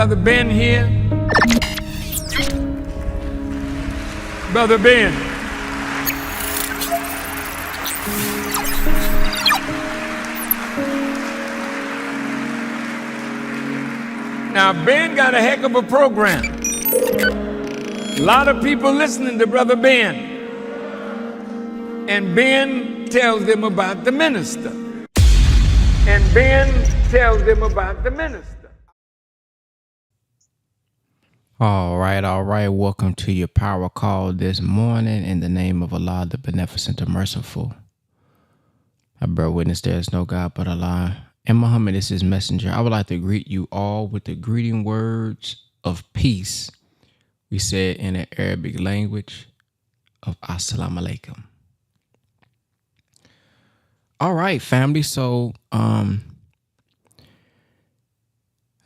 Brother Ben here. Brother Ben. Now, Ben got a heck of a program. A lot of people listening to Brother Ben. And Ben tells them about the minister. And Ben tells them about the minister. All right. Welcome to your power call this morning in the name of Allah, the Beneficent and Merciful. I bear witness there is no God but Allah. And Muhammad is his messenger. I would like to greet you all with the greeting words of peace. We said in the Arabic language of Assalamu alaikum. All right, family. So,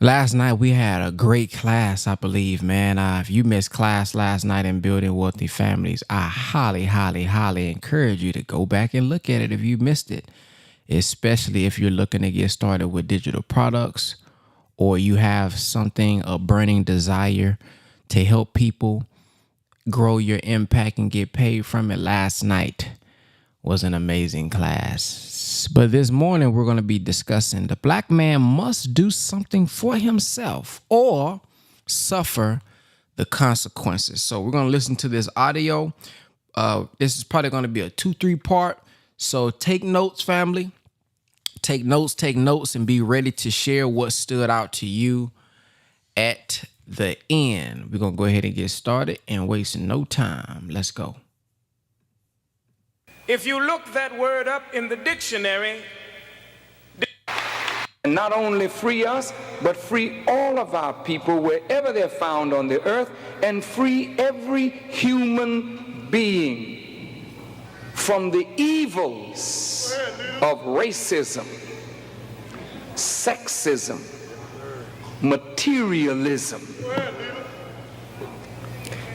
last night we had a great class, I believe, man. If you missed class last night in Building Wealthy Families, I highly encourage you to go back and look at it if you missed it, especially if you're looking to get started with digital products or you have a burning desire to help people grow your impact and get paid from it. Last night was an amazing class. But this morning we're going to be discussing the black man must do something for himself or suffer the consequences. So we're going to listen to this audio. This is probably going to be a 2-3 part. So take notes, family. Take notes, and be ready to share what stood out to you at the end. We're going to go ahead and get started and waste no time. Let's go. If you look that word up in the dictionary, and not only free us, but free all of our people wherever they're found on the earth, and free every human being from the evils of racism, sexism, materialism,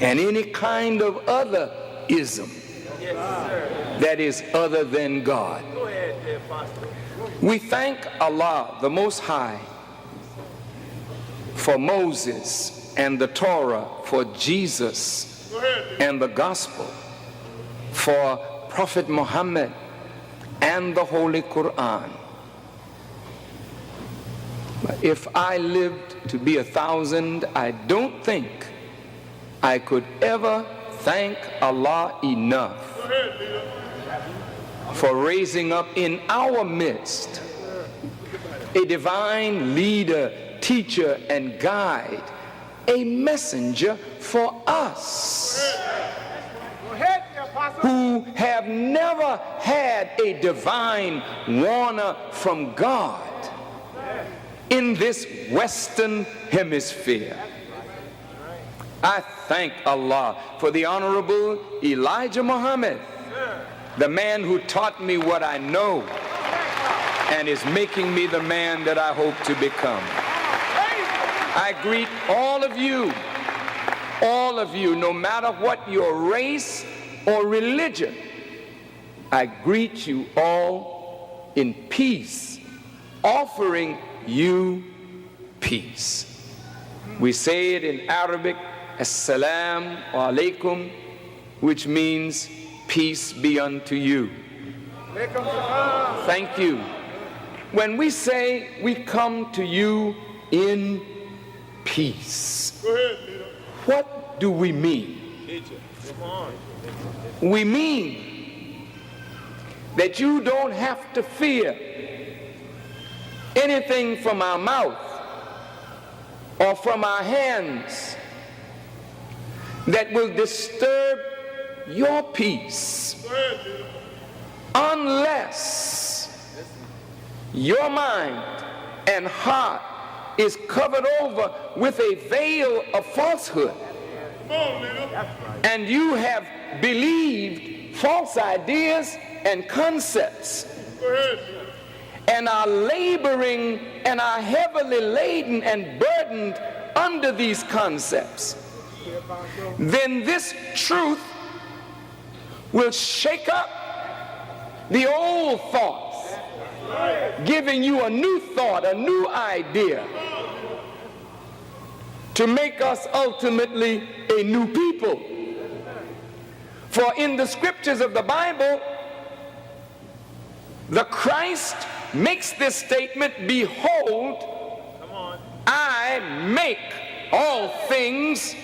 and any kind of other ism that is other than God. We thank Allah, the Most High, for Moses and the Torah, for Jesus and the Gospel, for Prophet Muhammad and the Holy Quran. If I lived to be 1,000, I don't think I could ever thank Allah enough for raising up in our midst a divine leader, teacher, and guide, a messenger for us who have never had a divine warner from God in this Western Hemisphere. I thank Allah for the Honorable Elijah Muhammad, the man who taught me what I know and is making me the man that I hope to become. I greet all of you, no matter what your race or religion. I greet you all in peace, offering you peace. We say it in Arabic, Assalamu alaikum, which means peace be unto you. Thank you. When we say we come to you in peace, what do we mean? We mean that you don't have to fear anything from our mouth or from our hands that will disturb your peace, unless your mind and heart is covered over with a veil of falsehood, and you have believed false ideas and concepts, and are laboring and are heavily laden and burdened under these concepts. Then this truth will shake up the old thoughts, giving you a new thought, a new idea, to make us ultimately a new people. For in the scriptures of the Bible, the Christ makes this statement, behold, I make all things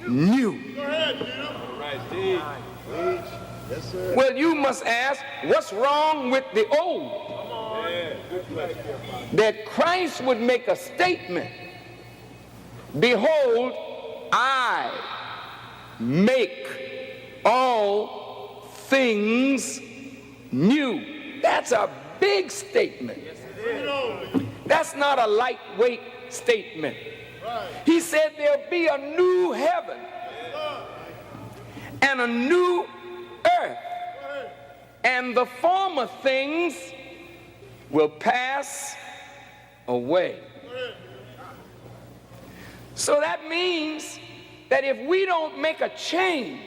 new. Well, you must ask, what's wrong with the old? That Christ would make a statement, behold, I make all things new. That's a big statement. That's not a lightweight statement. He said there'll be a new heaven and a new earth, and the former things will pass away. So that means that if we don't make a change,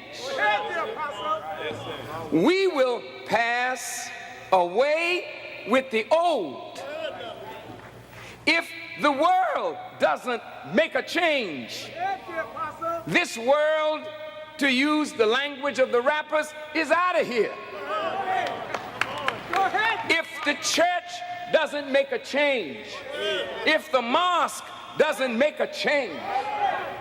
we will pass away with the old. If the world doesn't make a change, this world, to use the language of the rappers, is out of here. If the church doesn't make a change, if the mosque doesn't make a change,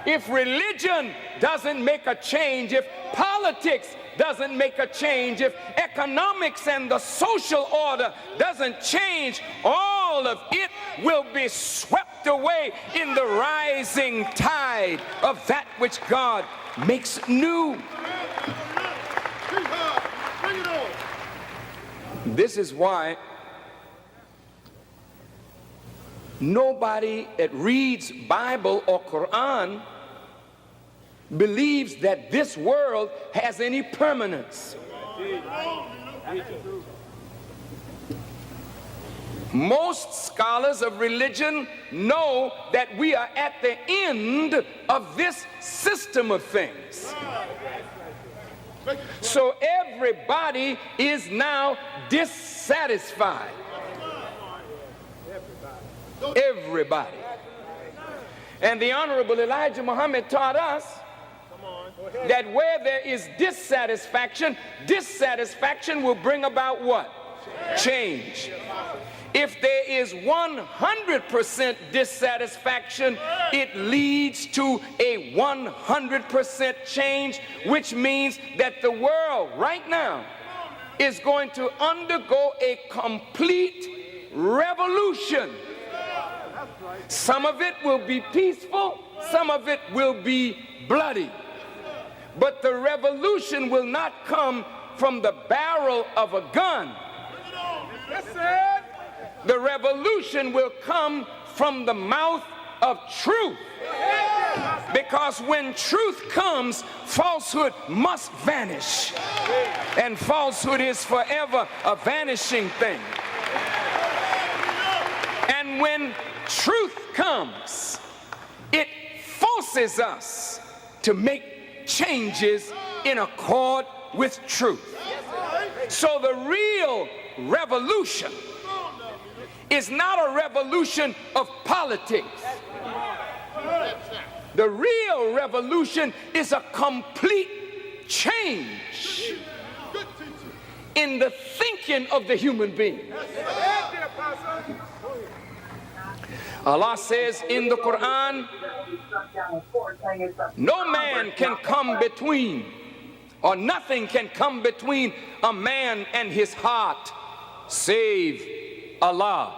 if religion doesn't make a change, if politics doesn't make a change, if economics and the social order doesn't change, all of it will be swept away in the rising tide of that which God makes new. This is why nobody that reads Bible or Quran believes that this world has any permanence. Most scholars of religion know that we are at the end of this system of things. So everybody is now dissatisfied. Everybody. And the Honorable Elijah Muhammad taught us that where there is dissatisfaction, dissatisfaction will bring about what? Change. If there is 100% dissatisfaction, it leads to a 100% change, which means that the world right now is going to undergo a complete revolution. Some of it will be peaceful, some of it will be bloody. But the revolution will not come from the barrel of a gun. The revolution will come from the mouth of truth. Because when truth comes, falsehood must vanish. And falsehood is forever a vanishing thing. And when truth comes, it forces us to make changes in accord with truth. So the real revolution is not a revolution of politics. The real revolution is a complete change in the thinking of the human being. Allah says in the Quran, no man can come between, or nothing can come between a man and his heart save Allah.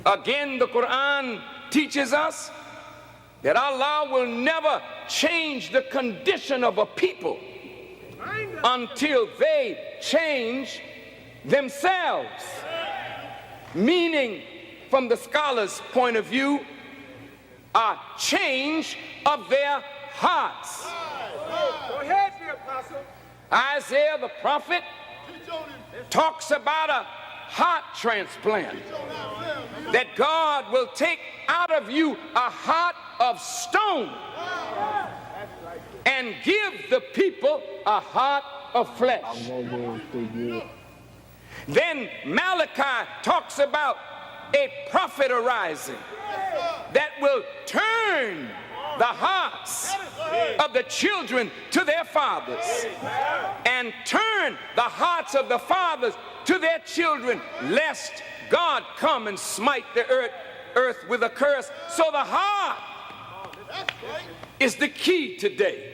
Again, the Quran teaches us that Allah will never change the condition of a people until they change themselves. Meaning, from the scholar's point of view, a change of their hearts. Isaiah the prophet talks about a heart transplant, that God will take out of you a heart of stone and give the people a heart of flesh. Then Malachi talks about a prophet arising, that will turn the hearts of the children to their fathers and turn the hearts of the fathers to their children, lest God come and smite the earth with a curse. So the heart is the key today.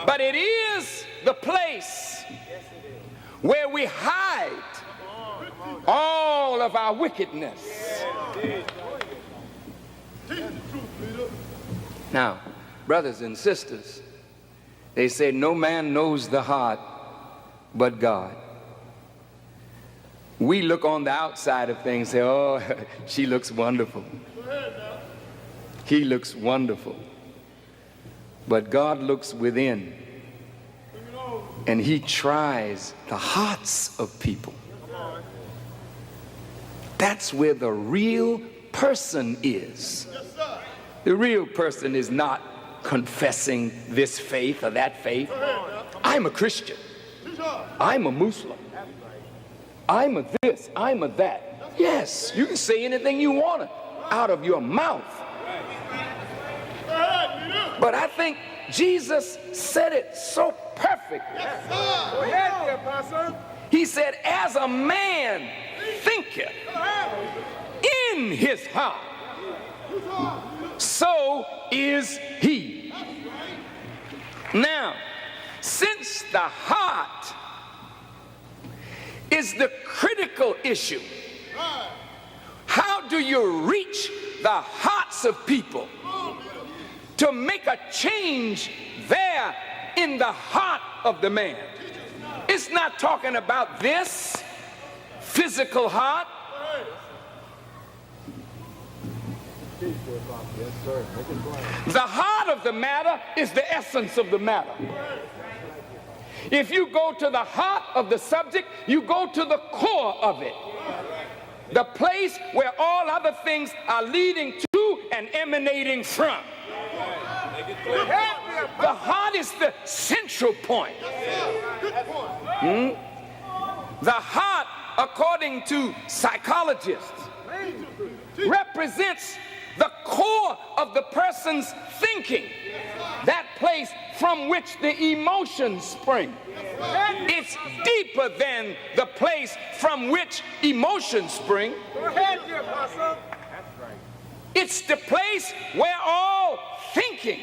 But it is the place where we hide all of our wickedness. Now, brothers and sisters, they say no man knows the heart but God. We look on the outside of things and say, oh, she looks wonderful. He looks wonderful. But God looks within, and he tries the hearts of people. That's where the real person is. The real person is not confessing this faith or that faith. I'm a Christian. I'm a Muslim. I'm a this, I'm a that. Yes, you can say anything you want out of your mouth. But I think Jesus said it so perfect. He said, as a man thinketh in his heart, so is he. Now, since the heart is the critical issue, how do you reach the hearts of people to make a change there in the heart of the man? It's not talking about this physical heart. The heart of the matter is the essence of the matter. If you go to the heart of the subject, you go to the core of it. The place where all other things are leading to and emanating from. The heart is the central point. The heart, according to psychologists, represents the core of the person's thinking, that place from which the emotions spring. It's deeper than the place from which emotions spring. It's the place where all thinking,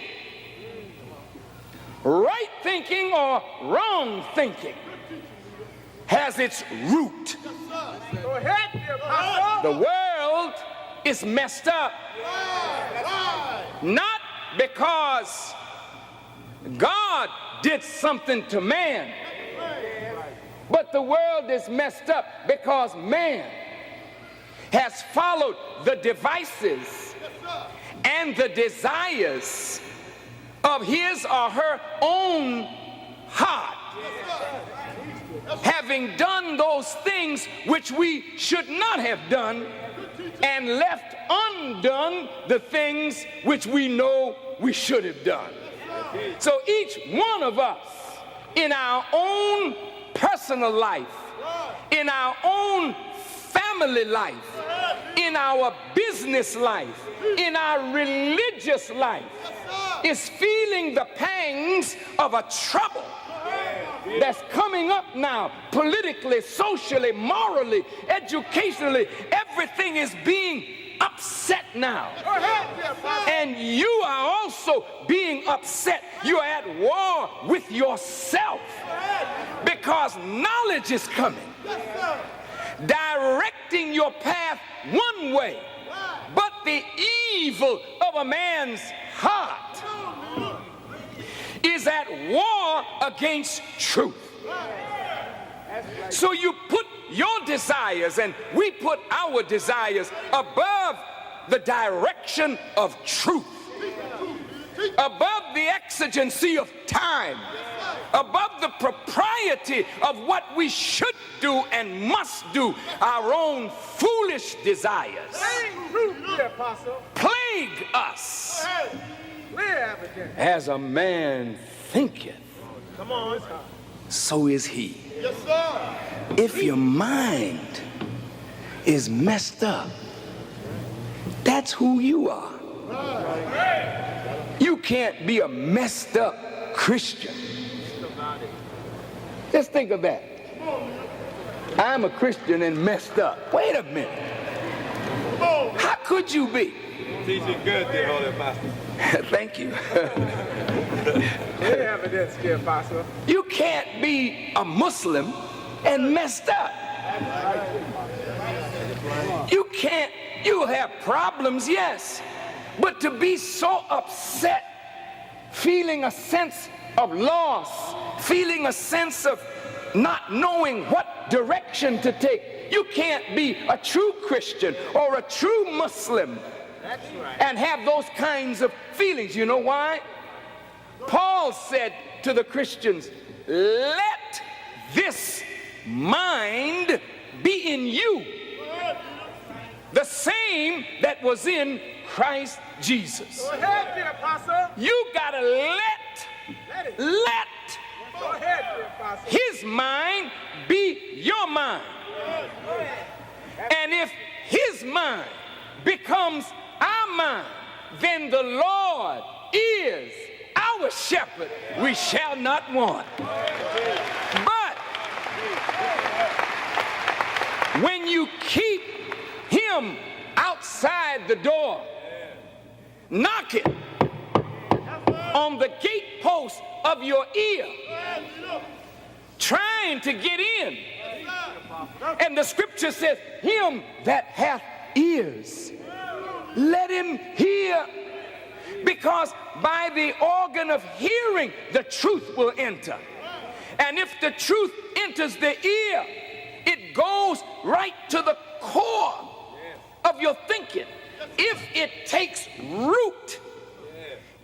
right thinking or wrong thinking, has its root. The world is messed up, not because God did something to man, but the world is messed up because man has followed the devices and the desires of his or her own heart, having done those things which we should not have done, and left undone the things which we know we should have done. So each one of us, in our own personal life, in our own family life, in our business life, in our religious life, is feeling the pangs of a trouble that's coming up now, politically, socially, morally, educationally. Everything is being upset now. And you are also being upset. You are at war with yourself because knowledge is coming, directing your path one way, but the evil of a man's heart is at war against truth. So you put your desires and we put our desires above the direction of truth, above the exigency of time, above the propriety of what we should do and must do. Our own foolish desires plague us. As a man thinketh, so is he. If your mind is messed up, That's who you are. You can't be a messed up Christian. Just think of that. I'm a Christian and messed up. Wait a minute. How could you be? Teaching good, dear Holy Pastor. Thank you. Evidence, dear Pastor. You can't be a Muslim and messed up. You can't. You have problems, yes. But to be so upset, feeling a sense of loss, feeling a sense of not knowing what direction to take, you can't be a true Christian or a true Muslim and have those kinds of feelings. You know why? Paul said to the Christians, let this mind be in you, the same that was in Christ Jesus. Go ahead, dear Pastor. You gotta let Go ahead, dear Pastor. his mind be your mind. And if his mind becomes our mind, then the Lord is our shepherd. We shall not want. But when you keep him outside the door, knocking on the gatepost of your ear, trying to get in. And the scripture says, him that hath ears, let him hear. Because by the organ of hearing, the truth will enter. And if the truth enters the ear, it goes right to the core of your thinking. If it takes root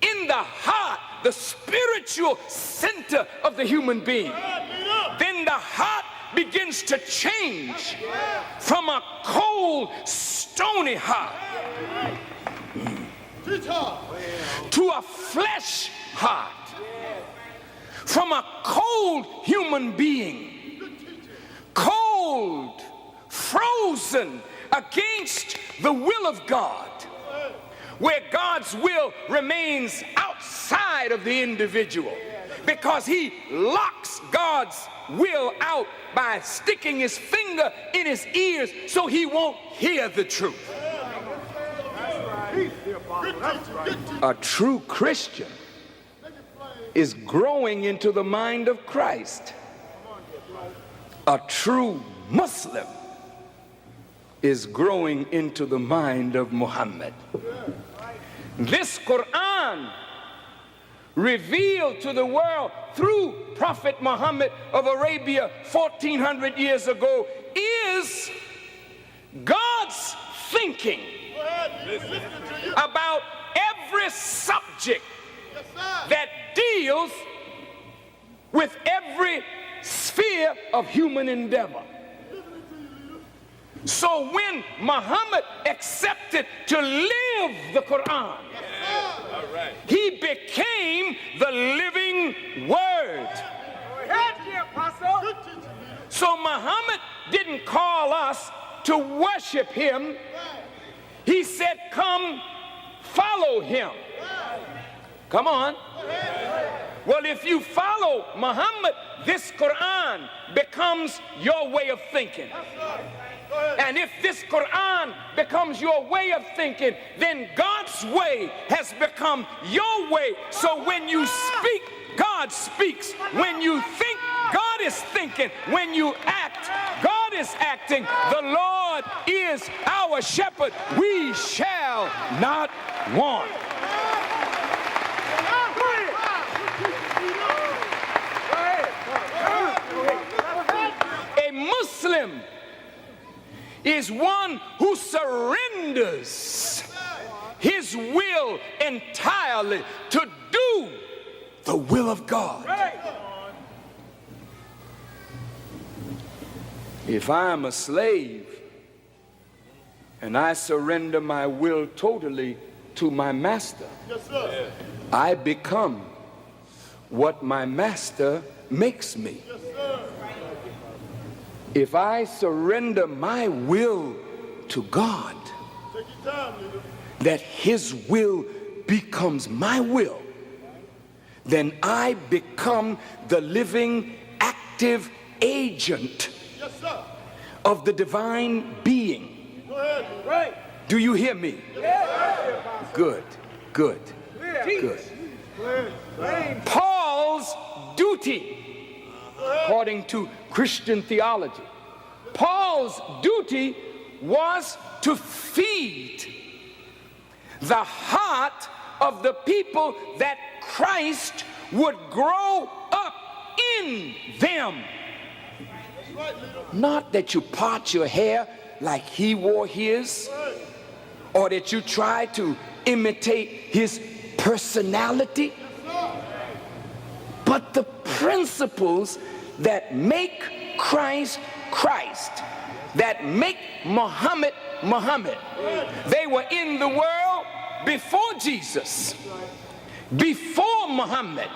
in the heart, the spiritual center of the human being, then the heart begins to change from a cold, stony heart to a flesh heart, from a cold human being, cold, frozen against the will of God, where God's will remains outside of the individual, because he locks God's will out by sticking his finger in his ears so he won't hear the truth. A true Christian is growing into the mind of Christ. A true Muslim is growing into the mind of Muhammad. This Quran, revealed to the world through Prophet Muhammad of Arabia 1400 years ago, is God's thinking about every subject that deals with every sphere of human endeavor. So when Muhammad accepted to live the Quran, he became the living word. So Muhammad didn't call us to worship him. He said, come follow him. Come on. Well, if you follow Muhammad, this Quran becomes your way of thinking. And if this Quran becomes your way of thinking, then God's way has become your way. So when you speak, God speaks. When you think, God is thinking. When you act, God is acting. The Lord is our shepherd. We shall not want. A Muslim is one who surrenders his will entirely to do the will of God. If I'm a slave and I surrender my will totally to my master, I become what my master makes me. If I surrender my will to God, that his will becomes my will, then I become the living, active agent of the divine being. Do you hear me? Good, good, good. Paul's duty, according to Christian theology, Paul's duty was to feed the heart of the people that Christ would grow up in them. Not that you part your hair like he wore his, or that you try to imitate his personality, but the principles that make Christ Christ, that make Muhammad Muhammad. They were in the world before Jesus, before Muhammad,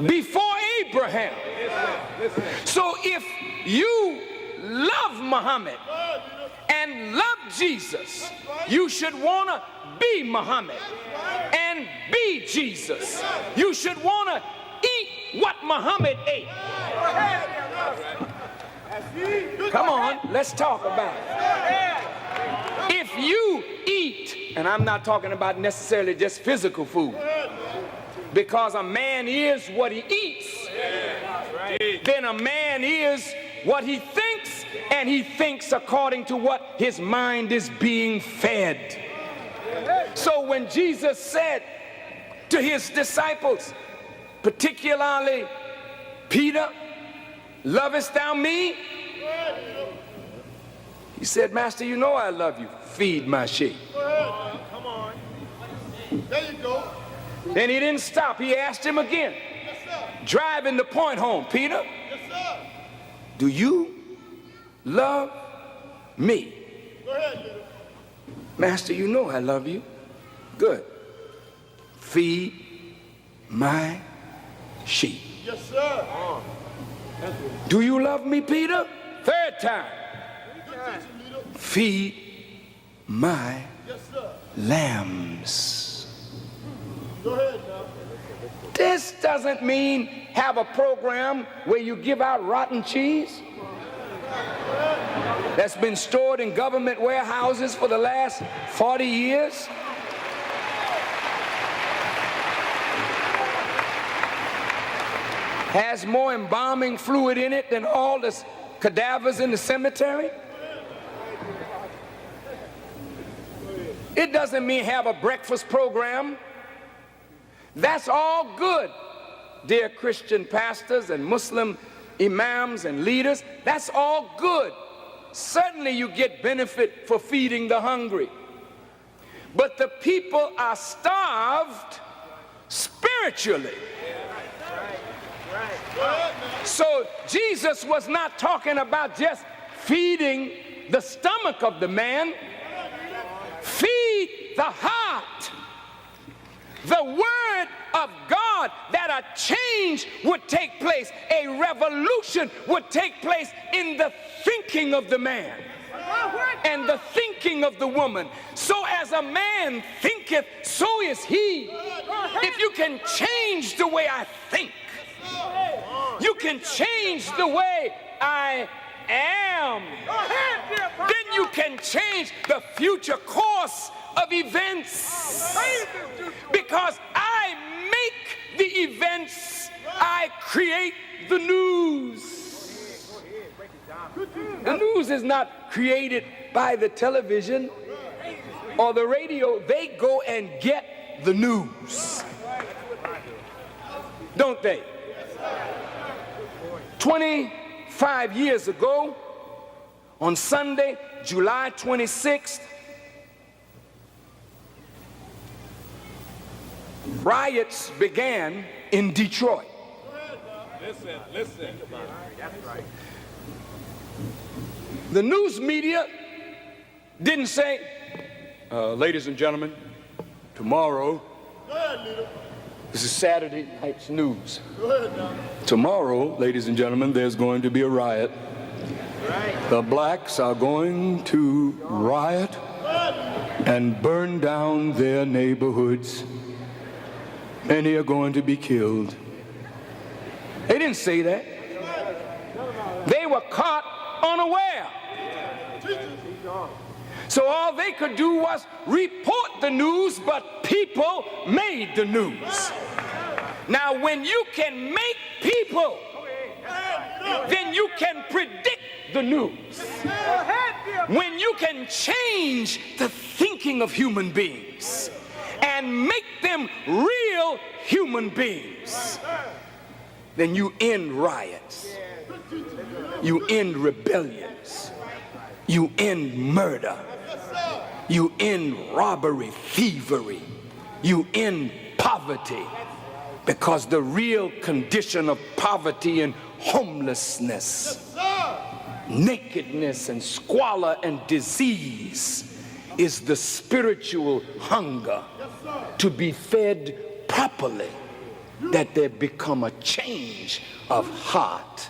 before Abraham. So if you love Muhammad and love Jesus, you should want to be Muhammad and be Jesus. You should want to eat what Muhammad ate. Come on, let's talk about it. If you eat, and I'm not talking about necessarily just physical food, because a man is what he eats, then a man is what he thinks, and he thinks according to what his mind is being fed. So when Jesus said to his disciples, particularly Peter, lovest thou me? He said, Master, you know I love you. Feed my sheep. Come on. There you go. Then he didn't stop. He asked him again. Yes, sir. Driving the point home, Peter, Yes, sir. do you love me? Go ahead, Peter. Master, you know I love you. Good. Feed my sheep. Yes, sir. Do you love me, Peter? Third time. Good teaching, Peter. Feed my Yes, sir. lambs. Go ahead now. This doesn't mean have a program where you give out rotten cheese that's been stored in government warehouses for the last 40 years. Has more embalming fluid in it than all the cadavers in the cemetery. It doesn't mean have a breakfast program. That's all good, dear Christian pastors and Muslim imams and leaders. That's all good. Certainly you get benefit for feeding the hungry. But the people are starved spiritually. So Jesus was not talking about just feeding the stomach of the man. Feed the heart. The word of God, that a change would take place, a revolution would take place in the thinking of the man and the thinking of the woman. So as a man thinketh, so is he. If you can change the way I think, you can change the way I am, then you can change the future course of events. Because I make the events, I create the news. The news is not created by the television or the radio. They go and get the news, don't they? 25 years ago, on Sunday, July 26th, riots began in Detroit. Listen. The news media didn't say, ladies and gentlemen, tomorrow, Go ahead, Leader. this is Saturday night's news. Go ahead now. Tomorrow, ladies and gentlemen, there's going to be a riot. The blacks are going to riot. and burn down their neighborhoods. Many are going to be killed. They didn't say that. They were caught unaware. So all they could do was report the news, but people made the news. Now, when you can make people, then you can predict the news. When you can change the thinking of human beings and make them real human beings, then you end riots, you end rebellions, you end murder, you end robbery, thievery, you end poverty, because the real condition of poverty and homelessness, nakedness and squalor and disease is the spiritual hunger to be fed properly, that there become a change of heart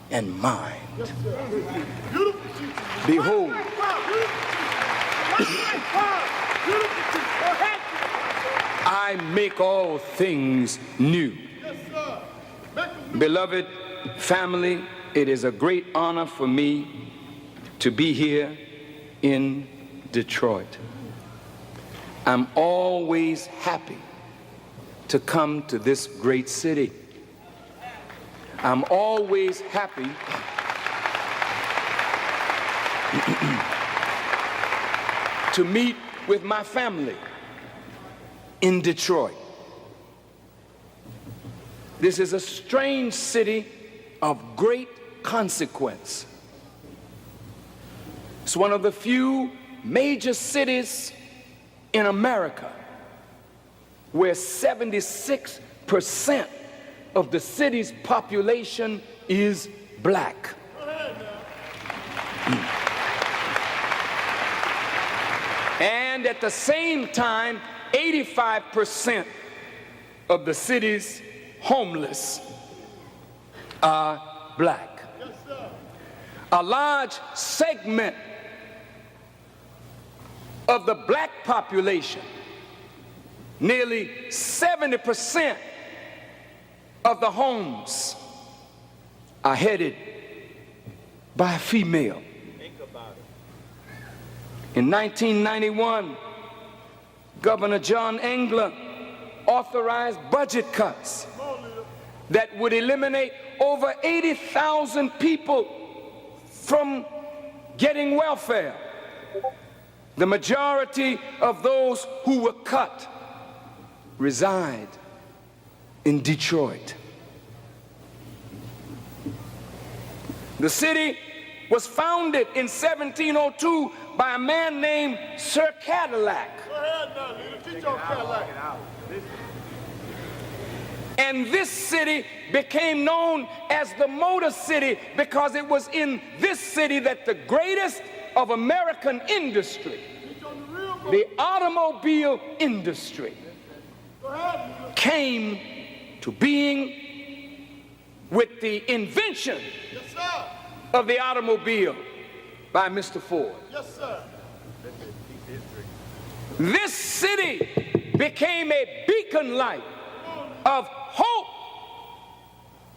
and mind. Behold, I make all things new. Beloved family, it is a great honor for me to be here in Detroit. I'm always happy to come to this great city. I'm always happy to meet with my family in Detroit. This is a strange city of great consequence. It's one of the few major cities in America where 76% of the city's population is black. And at the same time, 85% of the city's homeless are black. A large segment of the black population, nearly 70% of the homes are headed by a female. In 1991, Governor John Engler authorized budget cuts that would eliminate over 80,000 people from getting welfare. The majority of those who were cut reside in Detroit. The city was founded in 1702 by a man named Sir Cadillac. And this city became known as the Motor City because it was in this city that the greatest of American industry, the automobile industry, came to being with the invention of the automobile by Mr. Ford. Yes, sir. This city became a beacon light of hope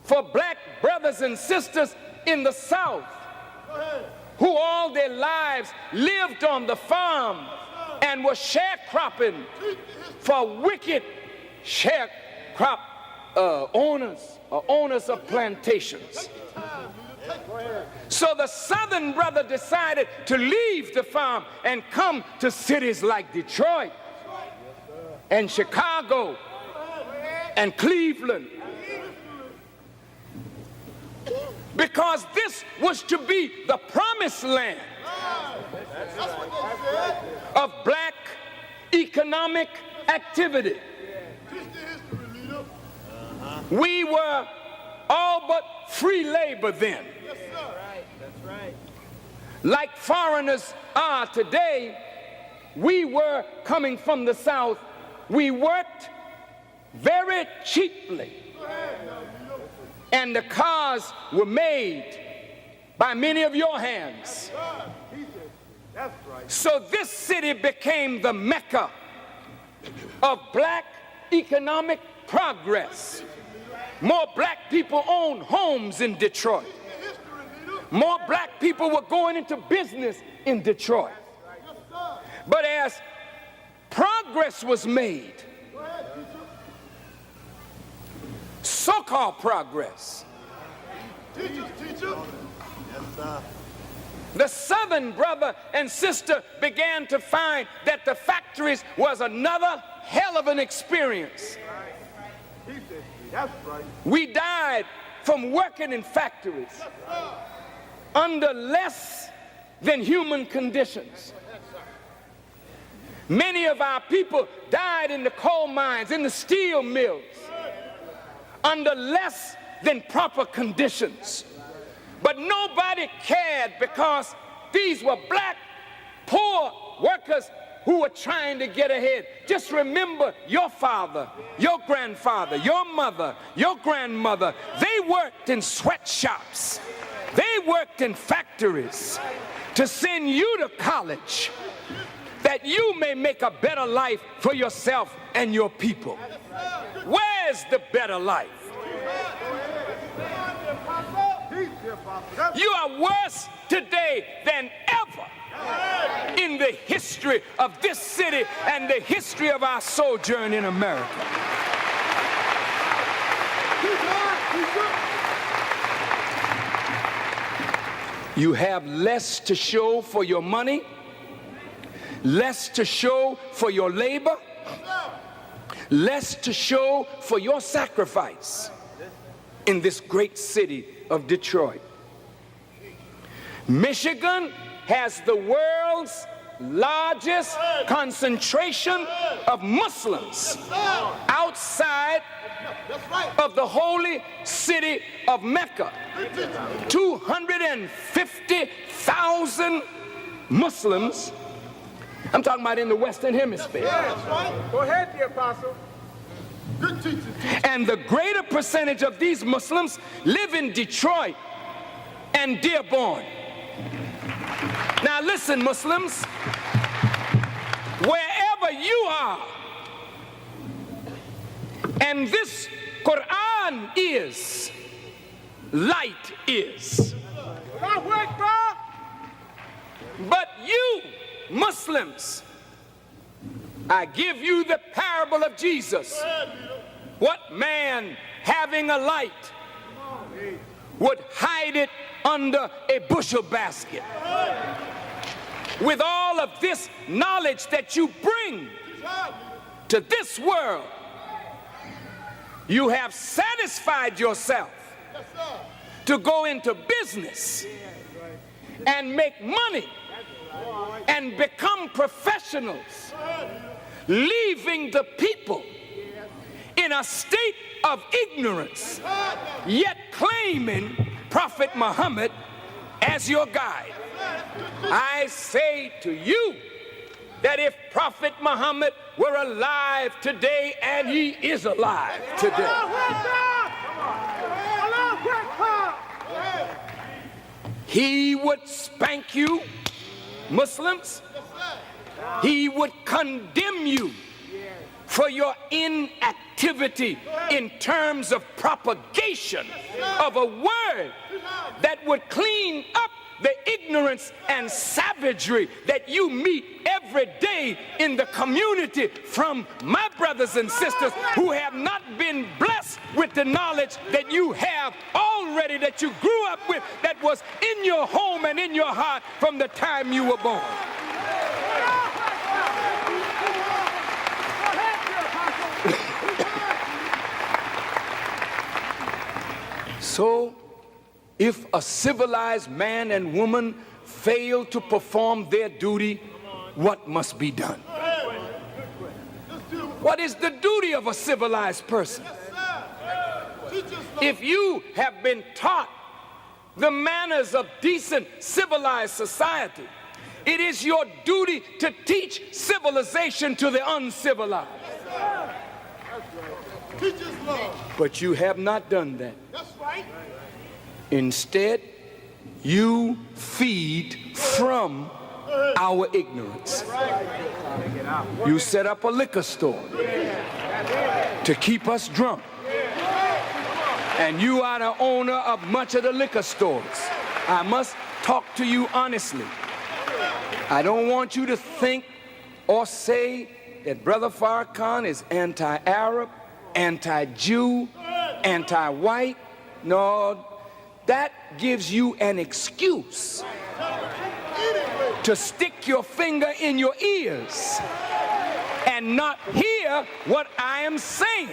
for black brothers and sisters in the South who all their lives lived on the farm and were sharecropping for wicked sharecrop owners of plantations. So the Southern brother decided to leave the farm and come to cities like Detroit and Chicago and Cleveland, because this was to be the promised land of black economic activity. We were all but free labor then. That's right. Like foreigners are today, we were coming from the South. We worked very cheaply. And the cars were made by many of your hands. That's right. So this city became the Mecca of black economic progress. More black people owned homes in Detroit. More black people were going into business in Detroit. But as progress was made, so-called progress, Teacher. Yes, sir. the Southern brother and sister began to find that the factories was another hell of an experience. That's right. We died from working in factories under less than human conditions. Many of our people died in the coal mines, in the steel mills, under less than proper conditions. But nobody cared because these were black, poor workers who were trying to get ahead. Just remember your father, your grandfather, your mother, your grandmother. They worked in sweatshops. They worked in factories to send you to college that you may make a better life for yourself and your people. Where's the better life? You are worse today than ever in the history of this city and the history of our sojourn in America. You have less to show for your money, less to show for your labor, less to show for your sacrifice in this great city of Detroit. Michigan has the world's largest concentration of Muslims outside of the holy city of Mecca. 250,000 Muslims. I'm talking about in the Western Hemisphere. That's right. Go ahead, dear apostle. Good teacher. And the greater percentage of these Muslims live in Detroit and Dearborn. Now listen, Muslims, wherever you are, and this Quran is, light is. But you, Muslims, I give you the parable of Jesus. What man having a light would hide it under a bushel basket? With all of this knowledge that you bring to this world, you have satisfied yourself to go into business and make money and become professionals, leaving the people in a state of ignorance, yet claiming Prophet Muhammad as your guide. I say to you that if Prophet Muhammad were alive today, and he is alive today, he would spank you, Muslims. He would condemn you for your inactivity in terms of propagation of a word that would clean up the ignorance and savagery that you meet every day in the community from my brothers and sisters who have not been blessed with the knowledge that you have already, that you grew up with, that was in your home and in your heart from the time you were born. So, if a civilized man and woman fail to perform their duty, what must be done? What is the duty of a civilized person? If you have been taught the manners of decent, civilized society, it is your duty to teach civilization to the uncivilized. But you have not done that. That's right. Instead, you feed from our ignorance. You set up a liquor store to keep us drunk. And you are the owner of much of the liquor stores. I must talk to you honestly. I don't want you to think or say that Brother Farrakhan is anti-Arab, anti-Jew, anti-white. No, that gives you an excuse to stick your finger in your ears and not hear what I am saying.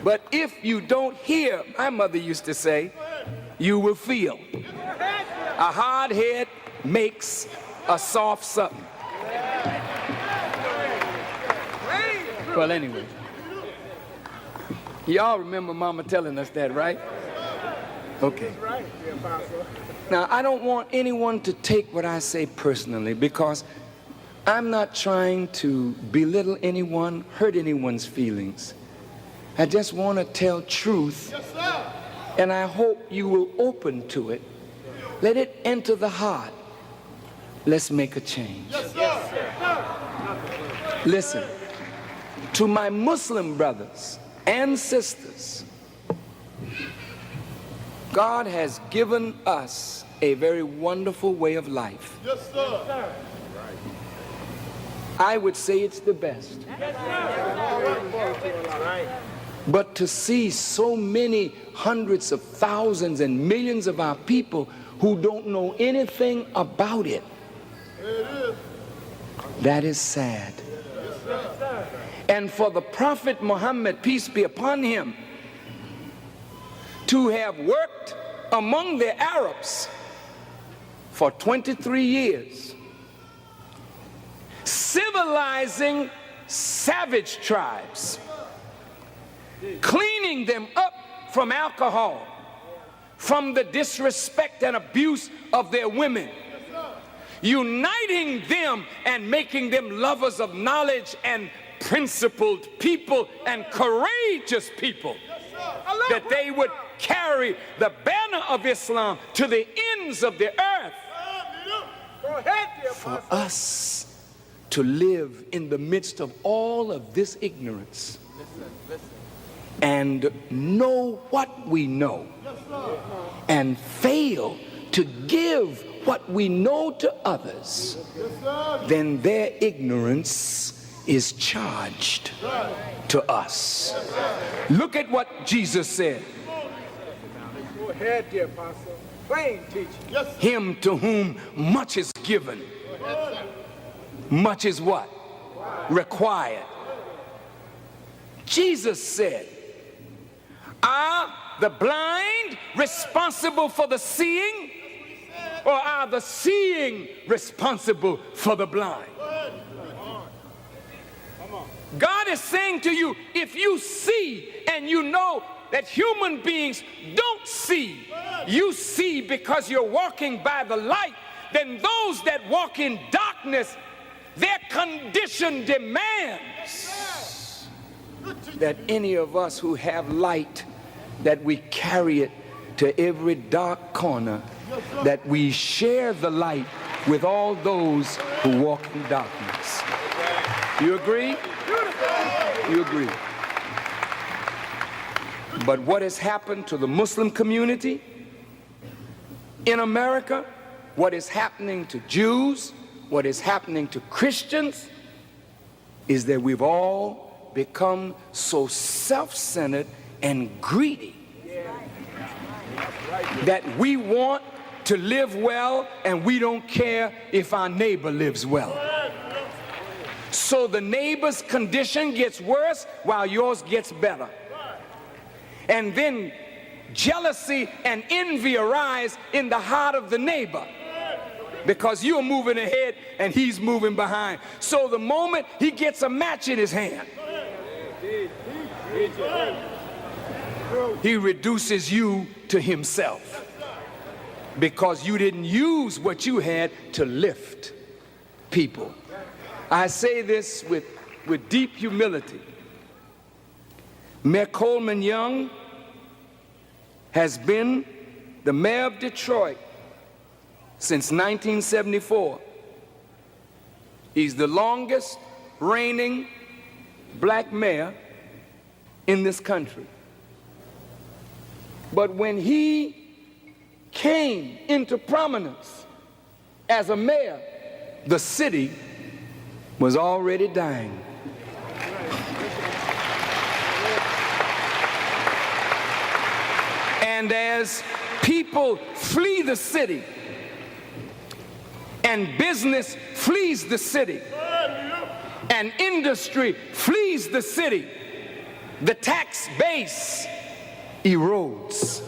But if you don't hear, my mother used to say, you will feel. A hard head makes a soft something. Well, anyway, y'all remember Mama telling us that, right? Okay. Now, I don't want anyone to take what I say personally, because I'm not trying to belittle anyone, hurt anyone's feelings. I just want to tell truth, and I hope you will open to it. Let it enter the heart. Let's make a change. Listen, to my Muslim brothers and sisters, God has given us a very wonderful way of life. Yes, sir. I would say it's the best. But to see so many hundreds of thousands and millions of our people who don't know anything about it, that is sad. And for the Prophet Muhammad, peace be upon him, to have worked among the Arabs for 23 years, civilizing savage tribes, cleaning them up from alcohol, from the disrespect and abuse of their women, uniting them and making them lovers of knowledge and principled people and courageous people, that they would carry the banner of Islam to the ends of the earth. For us to live in the midst of all of this ignorance and know what we know and fail to give what we know to others, then their ignorance is charged to us. Look at what Jesus said. Go ahead, dear apostle. Plain teaching. Yes. Him to whom much is given, much is what? Required. Jesus said, are the blind responsible for the seeing, or are the seeing responsible for the blind? God is saying to you, if you see and you know that human beings don't see, you see because you're walking by the light, then those that walk in darkness, their condition demands that any of us who have light, that we carry it to every dark corner, that we share the light with all those who walk in darkness. You agree? You agree. But what has happened to the Muslim community in America, what is happening to Jews, what is happening to Christians, is that we've all become so self-centered and greedy that we want to live well and we don't care if our neighbor lives well. So the neighbor's condition gets worse while yours gets better. And then jealousy and envy arise in the heart of the neighbor, because you're moving ahead and he's moving behind. So the moment he gets a match in his hand, he reduces you to himself, because you didn't use what you had to lift people. I say this with deep humility. Mayor Coleman Young has been the mayor of Detroit since 1974. He's the longest reigning black mayor in this country. But when he came into prominence as a mayor, the city was already dying. And as people flee the city and business flees the city and industry flees the city, the tax base erodes.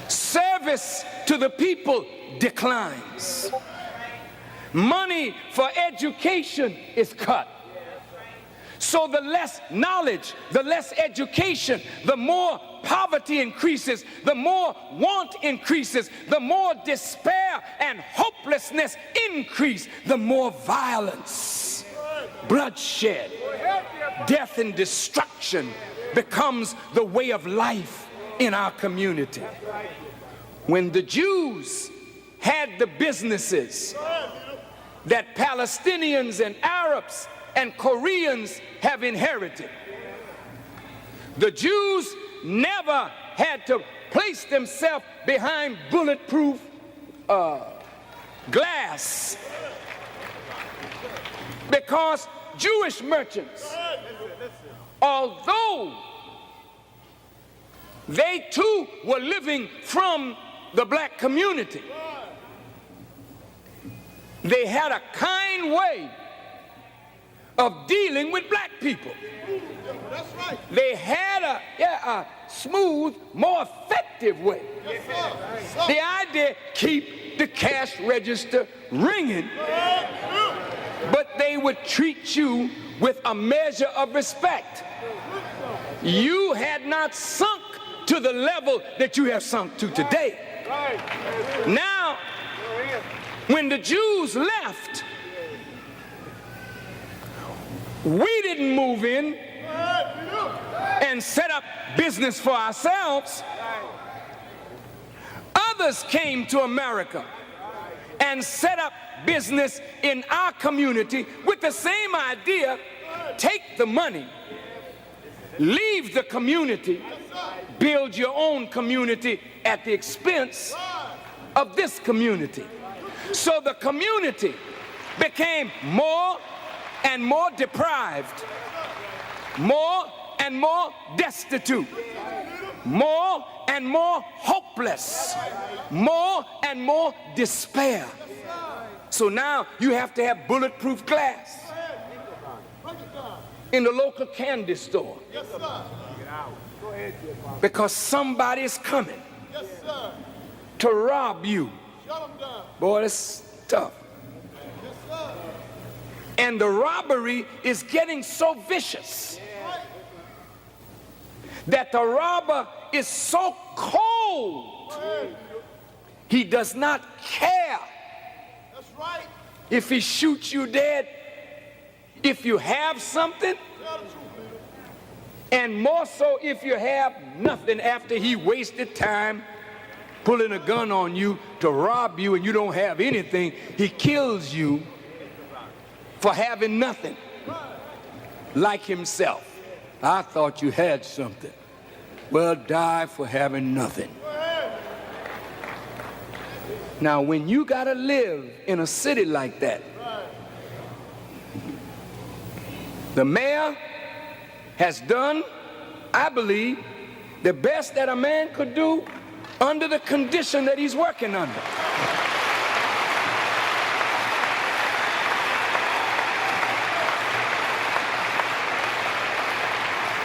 Service to the people declines. Money for education is cut. So the less knowledge, the less education, the more poverty increases, the more want increases, the more despair and hopelessness increase, the more violence, bloodshed, death and destruction becomes the way of life in our community. When the Jews had the businesses that Palestinians and Arabs and Koreans have inherited, the Jews never had to place themselves behind bulletproof glass, because Jewish merchants, although they too were living from the black community, they had a kind way of dealing with black people. They had a smooth, more effective way. The idea, keep the cash register ringing, but they would treat you with a measure of respect. You had not sunk to the level that you have sunk to today. Now, when the Jews left, we didn't move in and set up business for ourselves. Others came to America and set up business in our community with the same idea: take the money, leave the community, build your own community at the expense of this community. So the community became more and more deprived, more and more destitute, more and more hopeless, more and more despair. So now you have to have bulletproof glass in the local candy store, because somebody is coming to rob you. Boy, it's tough. And the robbery is getting so vicious that the robber is so cold, he does not care if he shoots you dead, if you have something, and more so if you have nothing, after he wasted time pulling a gun on you to rob you and you don't have anything. He kills you for having nothing. Like himself. I thought you had something. Well, die for having nothing. Now, when you gotta live in a city like that, the mayor has done, I believe, the best that a man could do under the condition that he's working under.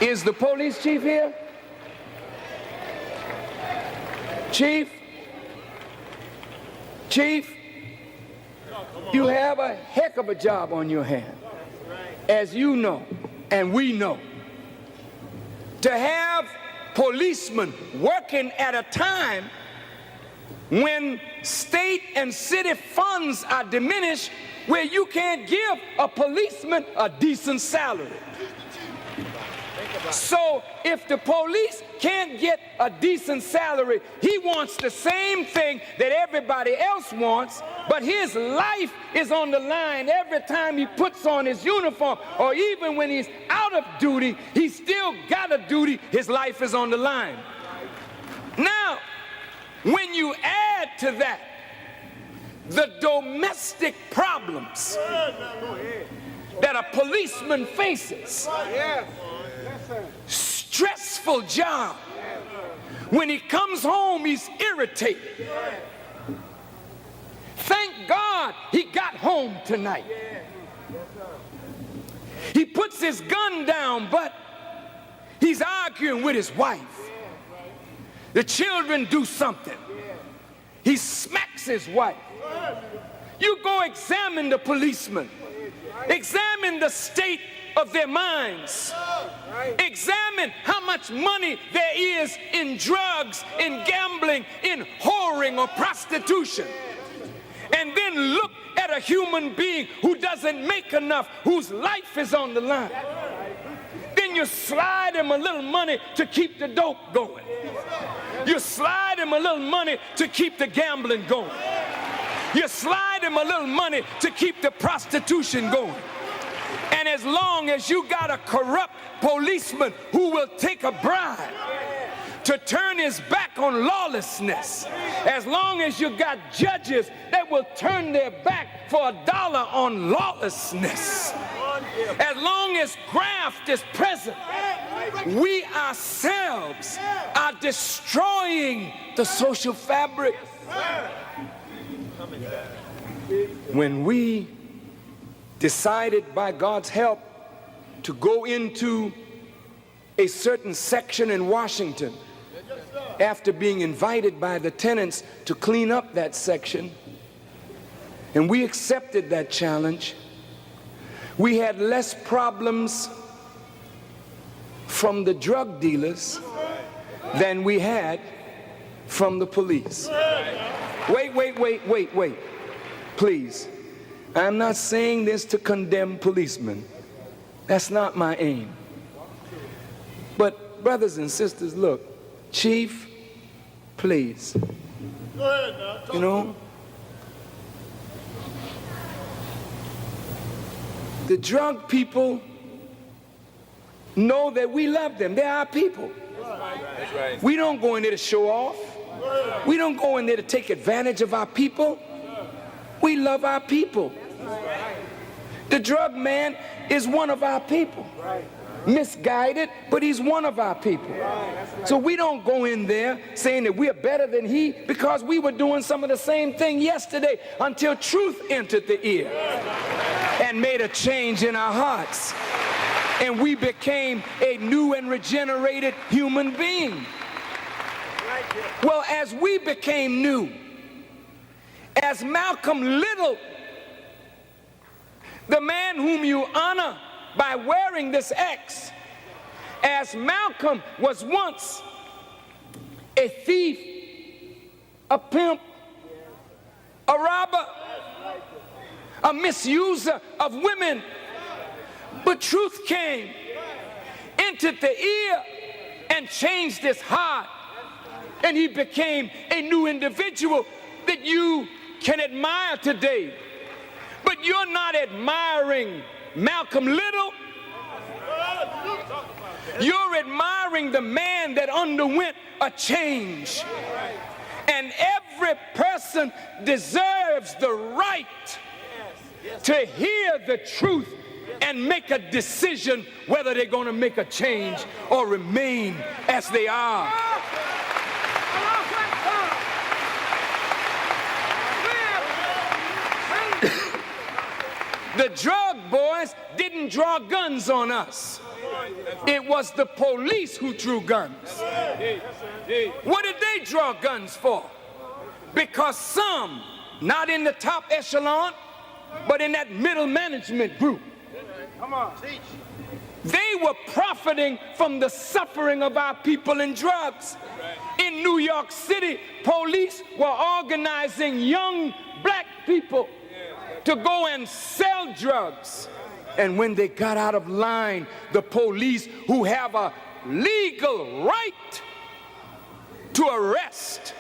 Is the police chief here? Chief? Chief, you have a heck of a job on your hand, as you know, and we know. To have policemen working at a time when state and city funds are diminished, where you can't give a policeman a decent salary. So if the police can't get a decent salary, he wants the same thing that everybody else wants, but his life is on the line every time he puts on his uniform, or even when he's out of duty, he's still got a duty, his life is on the line. Now, when you add to that the domestic problems that a policeman faces, stressful job, when he comes home he's irritated. Thank God he got home tonight. He puts his gun down, but he's arguing with his wife. The children do something. He smacks his wife. You go examine the policeman. Examine the state of their minds. Examine how much money there is in drugs, in gambling, in whoring or prostitution. And then look at a human being who doesn't make enough, whose life is on the line. Then you slide him a little money to keep the dope going. You slide him a little money to keep the gambling going. You slide him a little money to keep the prostitution going. And as long as you got a corrupt policeman who will take a bribe to turn his back on lawlessness, as long as you got judges that will turn their back for $1 on lawlessness, as long as graft is present, we ourselves are destroying the social fabric. When we decided by God's help to go into a certain section in Washington, after being invited by the tenants to clean up that section, and we accepted that challenge, we had less problems from the drug dealers than we had from the police. Wait. Please, I'm not saying this to condemn policemen. That's not my aim. But brothers and sisters, look, Chief, please. Go ahead now. You know, the drug people know that we love them. They're our people. That's right. We don't go in there to show off. We don't go in there to take advantage of our people. We love our people. The drug man is one of our people. Misguided, but he's one of our people. So we don't go in there saying that we're better than he, because we were doing some of the same thing yesterday until truth entered the ear and made a change in our hearts. And we became a new and regenerated human being. Well, as we became new, as Malcolm Little, the man whom you honor by wearing this X, as Malcolm was once a thief, a pimp, a robber, a misuser of women, but truth came, entered the ear, and changed his heart, and he became a new individual that you can admire today. But you're not admiring Malcolm Little. You're admiring the man that underwent a change. And every person deserves the right to hear the truth and make a decision whether they're going to make a change or remain as they are. The drug boys didn't draw guns on us. It was the police who drew guns. What did they draw guns for? Because some, not in the top echelon, but in that middle management group, they were profiting from the suffering of our people in drugs. In New York City, police were organizing young black people to go and sell drugs And when they got out of line, the police, who have a legal right to arrest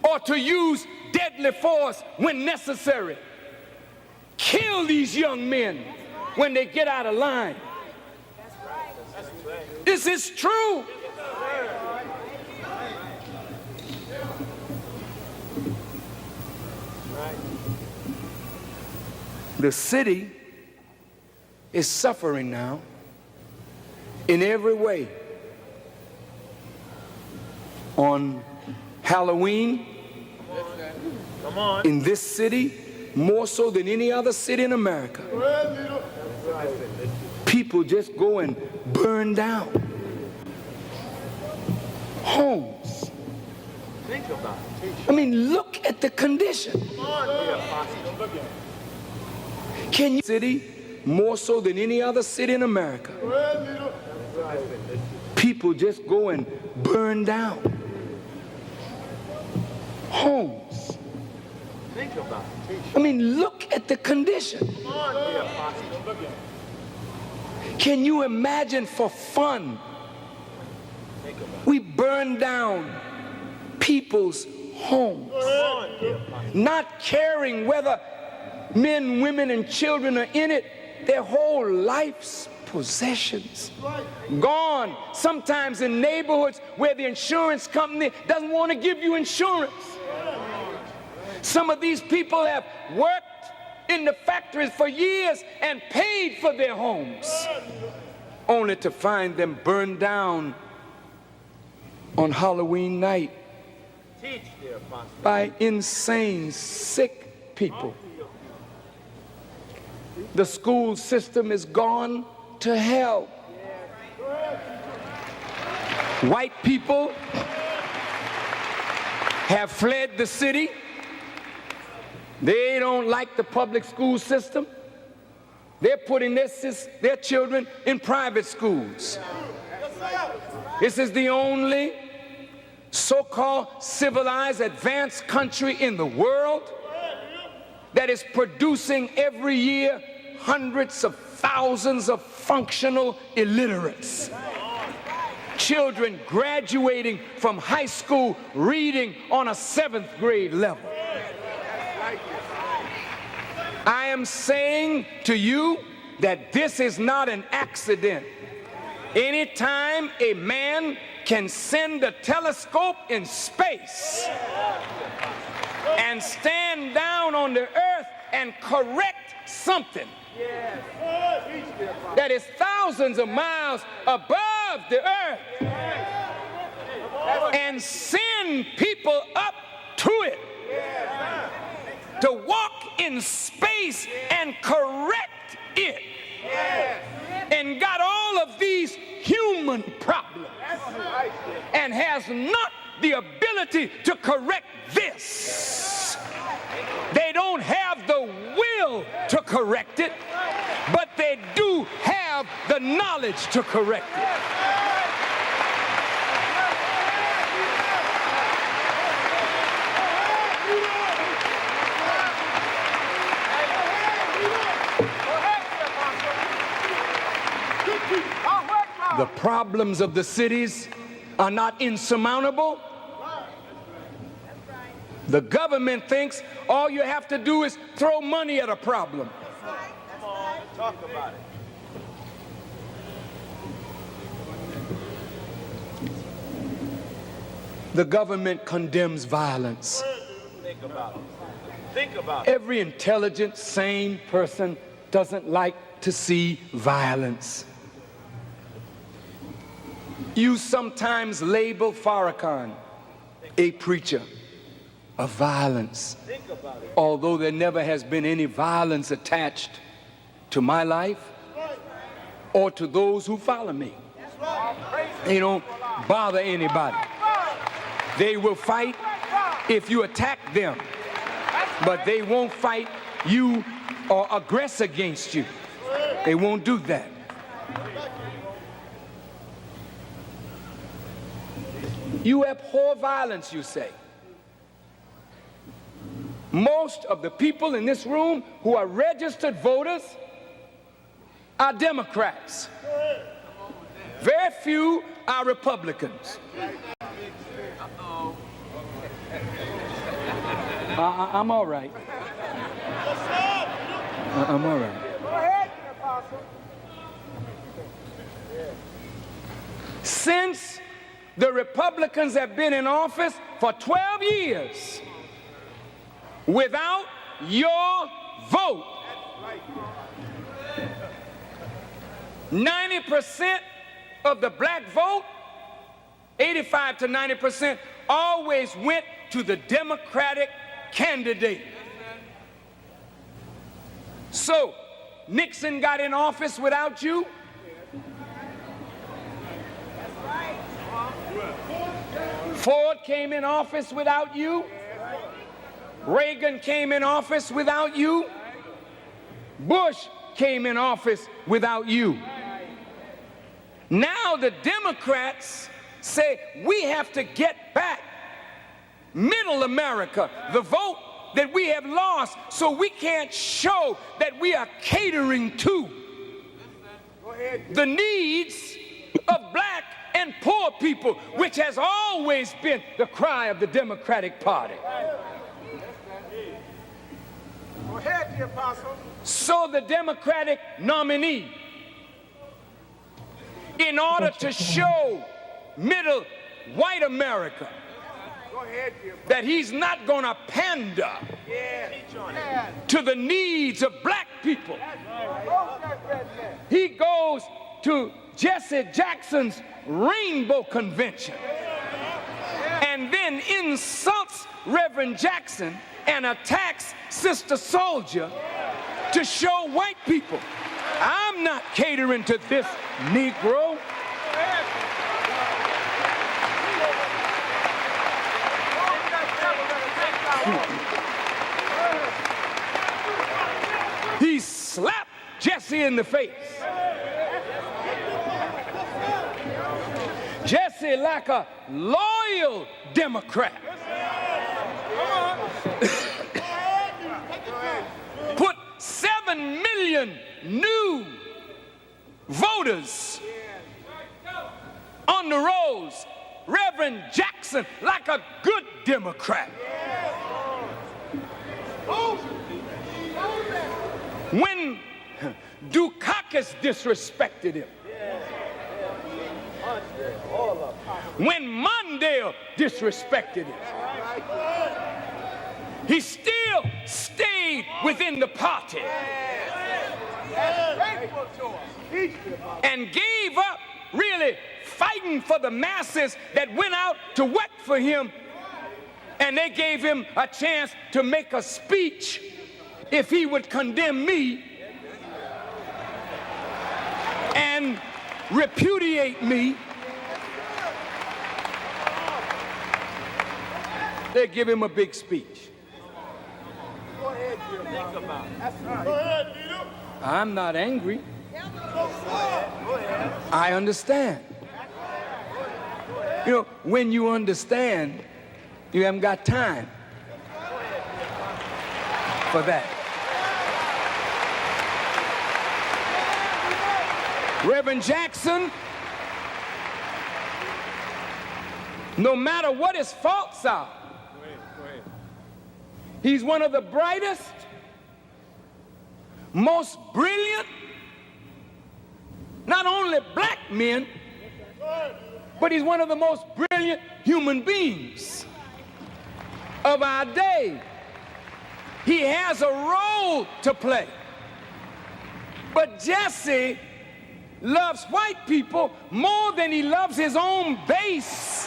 or to use deadly force when necessary, kill these young men when they get out of line. This is true. The city is suffering now in every way. On Halloween, in this city, more so than any other city in America, people just go and burn down homes. Think about it. I mean, look at the condition. Can you city more so than any other city in America? People just go and burn down homes. Think about it. I mean, look at the condition. Can you imagine, for fun, we burn down people's homes, not caring whether men, women, and children are in it, their whole life's possessions gone, sometimes in neighborhoods where the insurance company doesn't want to give you insurance. Some of these people have worked in the factories for years and paid for their homes, only to find them burned down on Halloween night by insane, sick people. The school system is gone to hell. White people have fled the city. They don't like the public school system. They're putting their children in private schools. This is the only so-called civilized, advanced country in the world that is producing every year hundreds of thousands of functional illiterates. Children graduating from high school reading on a 7th grade level. I am saying to you that this is not an accident. Anytime a man can send a telescope in space and stand down on the earth and correct something that is thousands of miles above the earth and send people up to it to walk in space and correct it, and got all of these human problems and has not the ability to correct this. They don't have the will to correct it, but they do have the knowledge to correct it. The problems of the cities are not insurmountable. The government thinks all you have to do is throw money at a problem. Come on, talk about it. The government condemns violence. Think about it. Think about it. Every intelligent, sane person doesn't like to see violence. You sometimes label Farrakhan a preacher of violence, although there never has been any violence attached to my life or to those who follow me. They don't bother anybody. They will fight if you attack them, but they won't fight you or aggress against you. They won't do that. You abhor violence, you say. Most of the people in this room who are registered voters are Democrats. Very few are Republicans. I'm all right. I'm all right. Go ahead, Apostle. Since the Republicans have been in office for 12 years without your vote, 90% of the black vote, 85 to 90%, always went to the Democratic candidate. So, Nixon got in office without you. Ford came in office without you. Reagan came in office without you. Bush came in office without you. Now the Democrats say we have to get back middle America, the vote that we have lost, so we can't show that we are catering to the needs of black and poor people, which has always been the cry of the Democratic Party. Go ahead, the Apostle. So the Democratic nominee, in order to show middle white America Go ahead, dear. that he's not going to pander to the needs of black people, he goes to Jesse Jackson's Rainbow Convention and then insults Reverend Jackson and attacks Sister Soldier to show white people, I'm not catering to this Negro. He slapped Jesse in the face. Jesse, like a loyal Democrat, put 7 million new voters on the rolls. Reverend Jackson, like a good Democrat, when Dukakis disrespected him, when Mondale disrespected him, he still stayed within the party and gave up really fighting for the masses that went out to work for him, and they gave him a chance to make a speech if he would condemn me and repudiate me. They give him a big speech. Go ahead, dear. I'm not angry. I understand. You know, when you understand, you haven't got time for that. Reverend Jackson, no matter what his faults are, he's one of the brightest, most brilliant, not only black men, but he's one of the most brilliant human beings of our day. He has a role to play. But Jesse loves white people more than he loves his own base.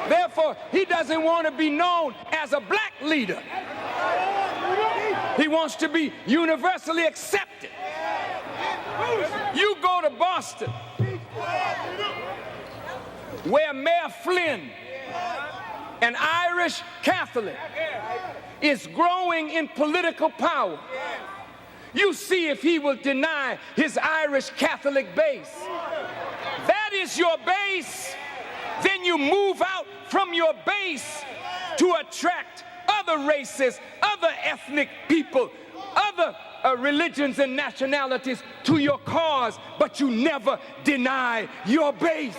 Therefore, he doesn't want to be known as a black leader. He wants to be universally accepted. You go to Boston, where Mayor Flynn, an Irish Catholic, is growing in political power. You see if he will deny deny his Irish Catholic base. That is your base. Then you move out from your base to attract other races, other ethnic people, other religions and nationalities to your cause, but you never deny your base.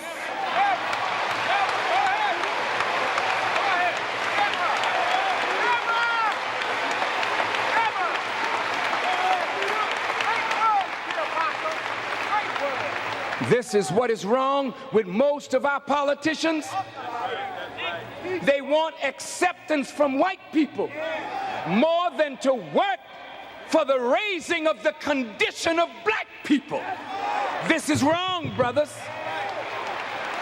This is what is wrong with most of our politicians. They want acceptance from white people more than to work for the raising of the condition of black people. This is wrong, brothers.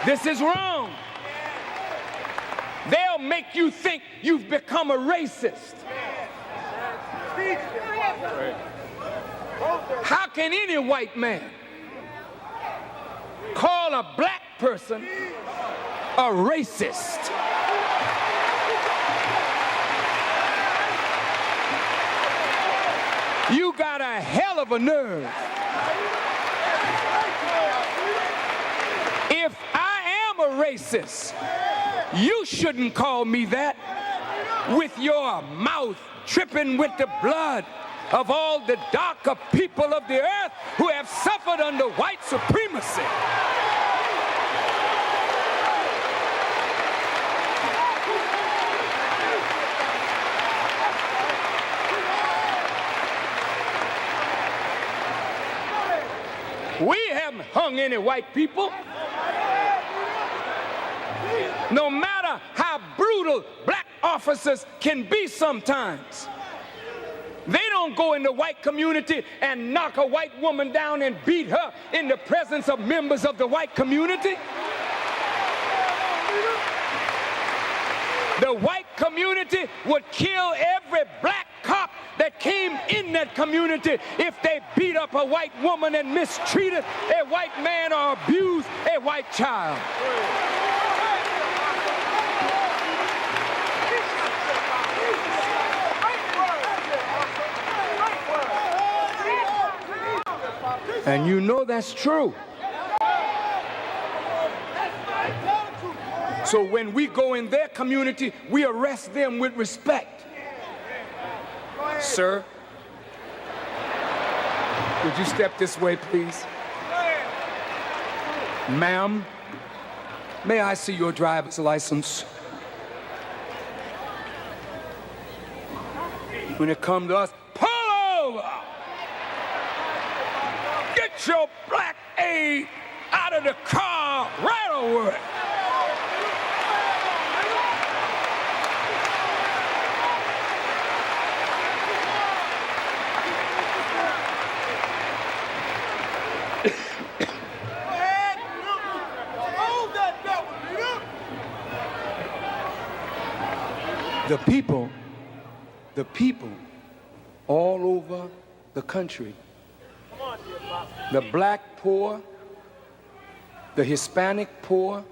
This is wrong. They'll make you think you've become a racist. How can any white man call a black person a racist? You got a hell of a nerve. If I am a racist, you shouldn't call me that with your mouth dripping with the blood of all the darker people of the earth who have suffered under white supremacy. We haven't hung any white people. No matter how brutal black officers can be sometimes, they don't go in the white community and knock a white woman down and beat her in the presence of members of the white community. The white community would kill every black cop that came in that community if they beat up a white woman and mistreated a white man or abused a white child. And you know that's true. So when we go in their community, we arrest them with respect. Sir, would you step this way, please? Ma'am, may I see your driver's license? When it comes to us, pull over! Get your black aid out of the car right away! The people all over the country, the black poor, the Hispanic poor,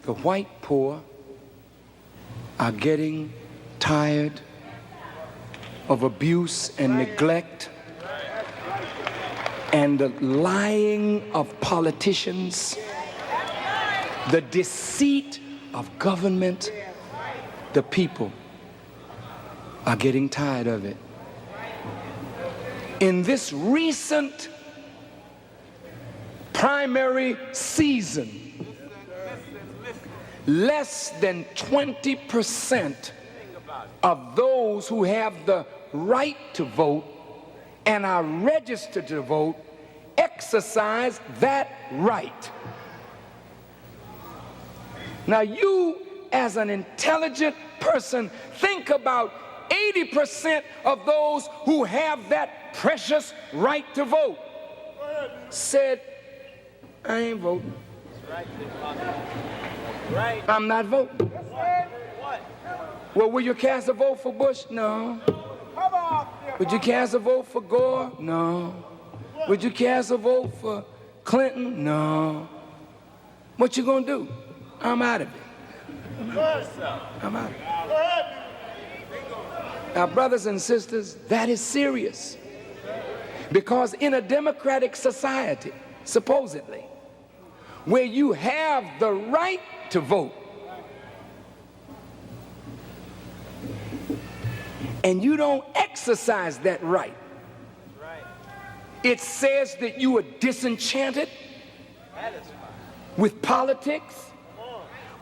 the white poor, are getting tired of abuse and neglect and the lying of politicians, the deceit of government. The people are getting tired of it. In this recent primary season, less than 20% of those who have the right to vote and are registered to vote exercise that right. Now you, as an intelligent person, think about 80% of those who have that precious right to vote said, I ain't voting. I'm not voting. Well, will you cast a vote for Bush? No. Would you cast a vote for Gore? No. Would you cast a vote for Clinton? No. What you gonna do? I'm out of it. I'm out. Now, brothers and sisters, that is serious. Because in a democratic society, supposedly, where you have the right to vote, and you don't exercise that right, it says that you are disenchanted with politics,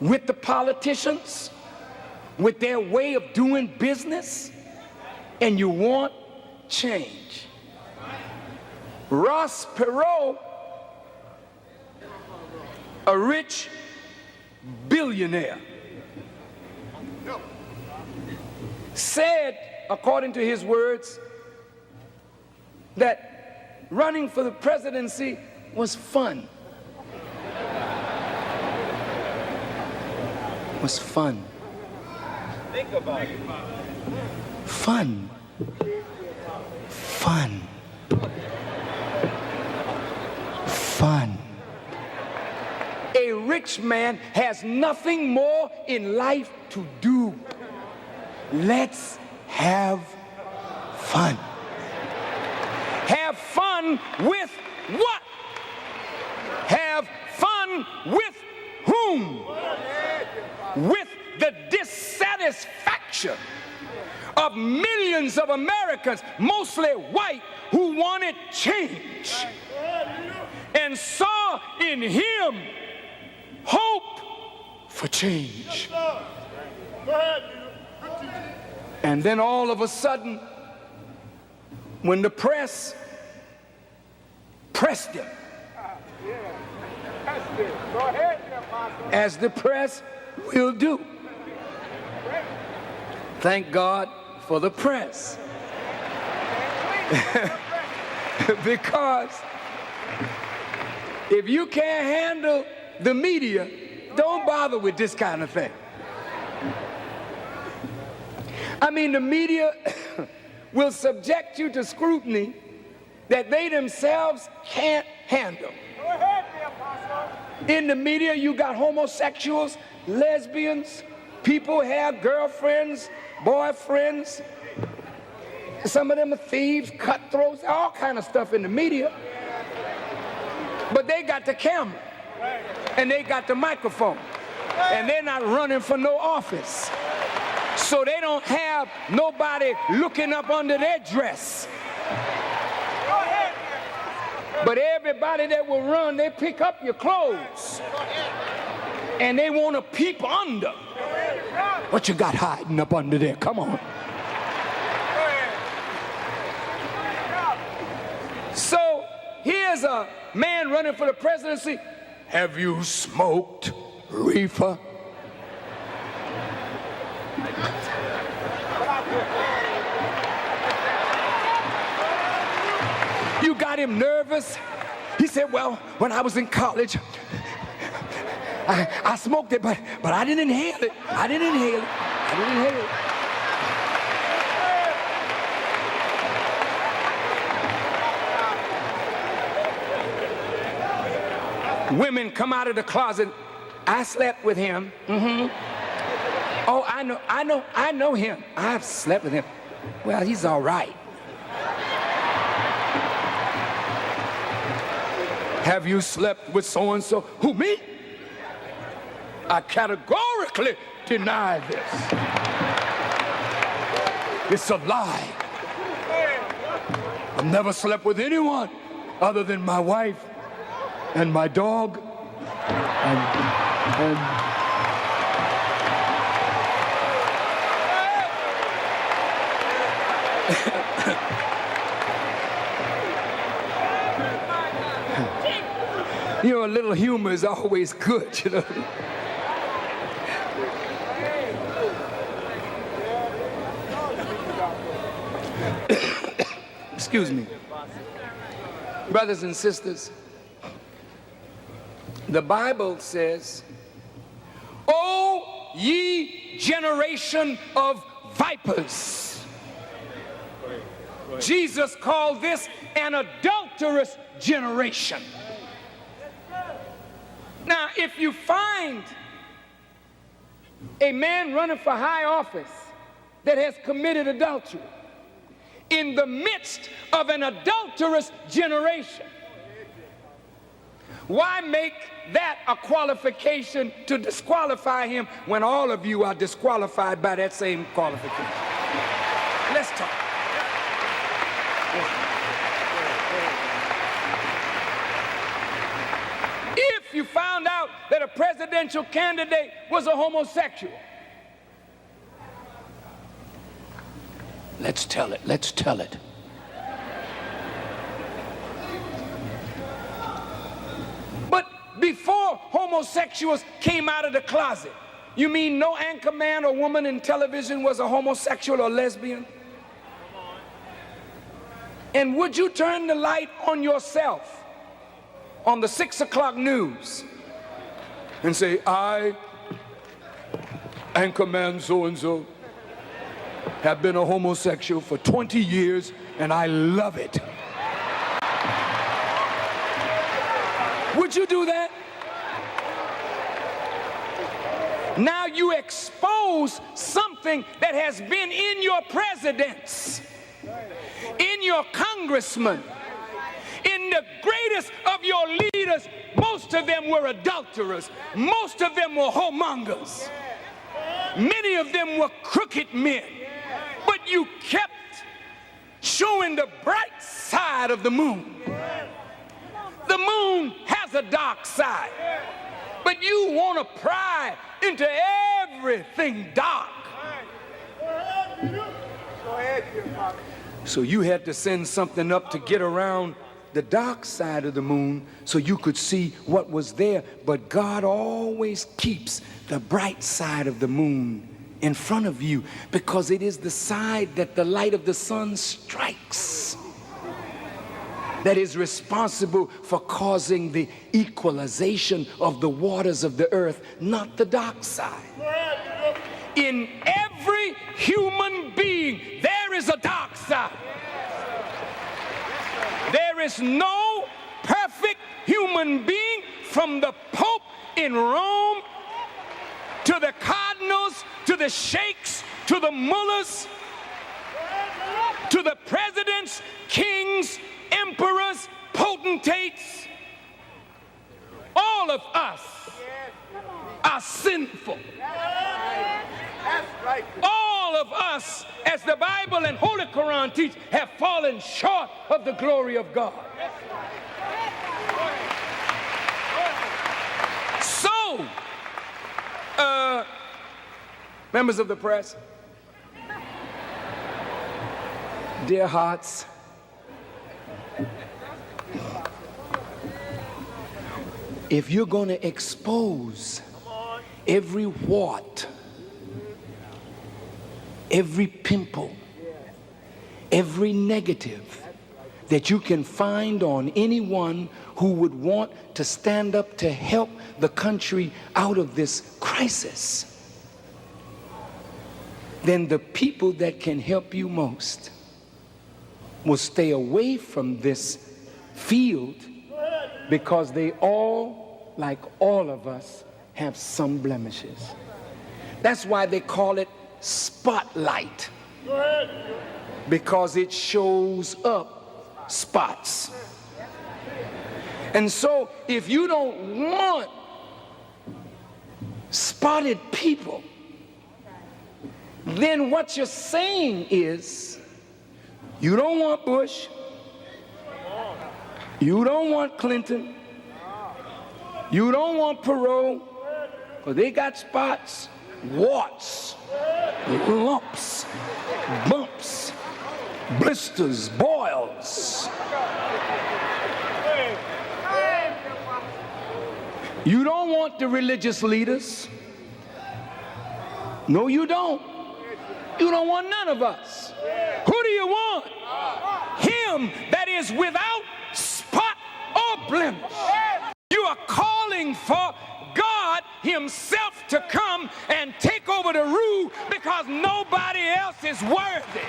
with the politicians, with their way of doing business, and you want change. Ross Perot, a rich billionaire, said, according to his words, that running for the presidency was fun. Was fun. Think about it. Fun. Fun. Fun. A rich man has nothing more in life to do. Let's have fun. Have fun with what? Have fun with whom? With the dissatisfaction of millions of Americans, mostly white, who wanted change and saw in him hope for change. And then all of a sudden, when the press pressed him, as the press will do. Thank God for the press. Because if you can't handle the media, don't bother with this kind of thing. I mean, the media will subject you to scrutiny that they themselves can't handle. Go ahead, dear Apostle. In the media, you got homosexuals, lesbians, people have girlfriends, boyfriends. Some of them are thieves, cutthroats, all kind of stuff in the media. But they got the camera, and they got the microphone, and they're not running for no office. So they don't have nobody looking up under their dress. But everybody that will run, they pick up your clothes, and they want to peep under. What you got hiding up under there? Come on. So here's a man running for the presidency. Have you smoked reefer? You got him nervous. He said, well, when I was in college, I smoked it, but I didn't inhale it. I didn't inhale it. I didn't inhale it. Women come out of the closet. I slept with him. Oh, I know him. I've slept with him. Well, he's all right. Have you slept with so-and-so? Who, me? I categorically deny this. It's a lie. I've never slept with anyone other than my wife and my dog and you know, a little humor is always good, you know. Excuse me. Brothers and sisters, the Bible says, "O ye generation of vipers." Jesus called this an adulterous generation. Now, if you find a man running for high office that has committed adultery, in the midst of an adulterous generation. Why make that a qualification to disqualify him when all of you are disqualified by that same qualification? Let's talk. If you found out that a presidential candidate was a homosexual, let's tell it. Let's tell it. But before homosexuals came out of the closet, you mean no anchor man or woman in television was a homosexual or lesbian? And would you turn the light on yourself on the 6 o'clock news and say, I, anchorman so-and-so, have been a homosexual for 20 years and I love it? Would you do that? Now you expose something that has been in your presidents, in your congressmen, in the greatest of your leaders. Most of them were adulterers. Most of them were whoremongers. Many of them were crooked men. But you kept showing the bright side of the moon. The moon has a dark side, but you want to pry into everything dark. So you had to send something up to get around the dark side of the moon so you could see what was there. But God always keeps the bright side of the moon in front of you because it is the side that the light of the sun strikes that is responsible for causing the equalization of the waters of the earth, not the dark side. In every human being, there is a dark side. There is no perfect human being, from the Pope in Rome to the cardinals, to the sheikhs, to the mullahs, to the presidents, kings, emperors, potentates. All of us are sinful. All of us, as the Bible and Holy Quran teach, have fallen short of the glory of God. So, members of the press, dear hearts, if you're going to expose every wart, every pimple, every negative that you can find on anyone who would want to stand up to help the country out of this crisis, then the people that can help you most will stay away from this field because they all, like all of us, have some blemishes. That's why they call it spotlight, because it shows up spots. And so if you don't want spotted people, then what you're saying is you don't want Bush, you don't want Clinton, you don't want Perot, because they got spots, warts, lumps, bumps, blisters, boils. You don't want the religious leaders. No, you don't. You don't want none of us. Who do you want? Him that is without spot or blemish. You are calling for God himself to come and take over the rule because nobody else is worthy.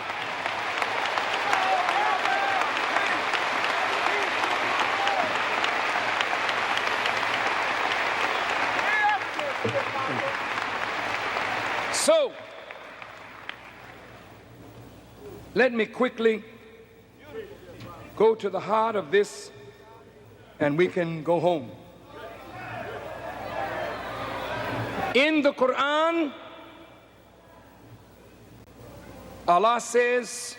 So, Let me quickly go to the heart of this, and we can go home. In the Quran, Allah says,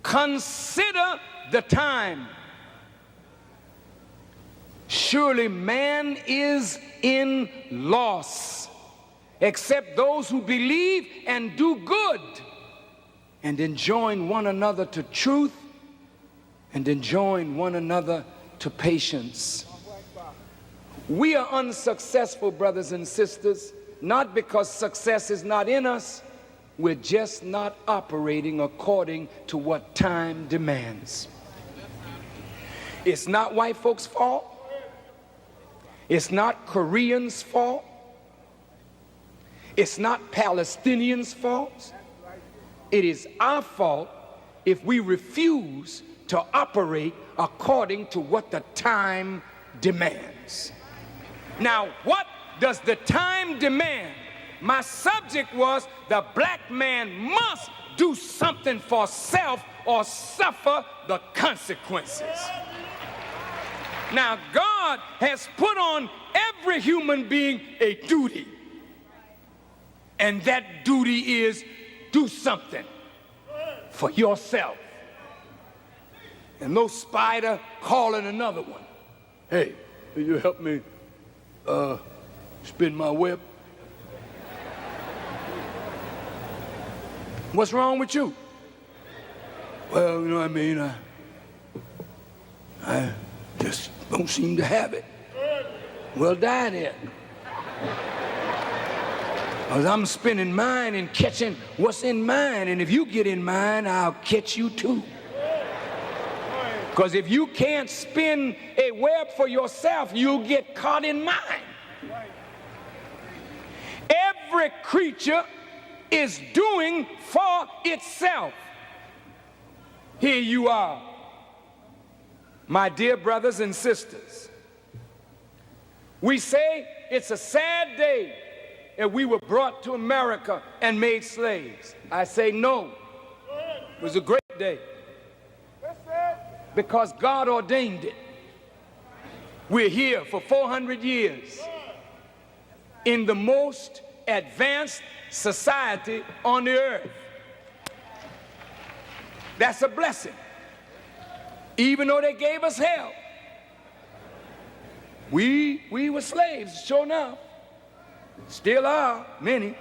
consider the time. Surely man is in loss, except those who believe and do good, and enjoin one another to truth, and enjoin one another to patience. We are unsuccessful, brothers and sisters, not because success is not in us. We're just not operating according to what time demands. It's not white folks' fault. It's not Koreans' fault. It's not Palestinians' fault. It is our fault if we refuse to operate according to what the time demands. Now, what does the time demand? My subject was the black man must do something for self or suffer the consequences. Now, God has put on every human being a duty, and that duty is do something for yourself. And no spider calling another one. Hey, will you help me spin my web? What's wrong with you? Well, you know what I mean, I just don't seem to have it. Well, die then. Because I'm spinning mine and catching what's in mine, and if you get in mine, I'll catch you too. Because if you can't spin a web for yourself, you'll get caught in mine. Every creature is doing for itself. Here you are, my dear brothers and sisters. We say it's a sad day that we were brought to America and made slaves. I say no. It was a great day because God ordained it. We're here for 400 years in the most advanced society on the earth. That's a blessing. Even though they gave us hell, we were slaves, sure enough. Still are, many.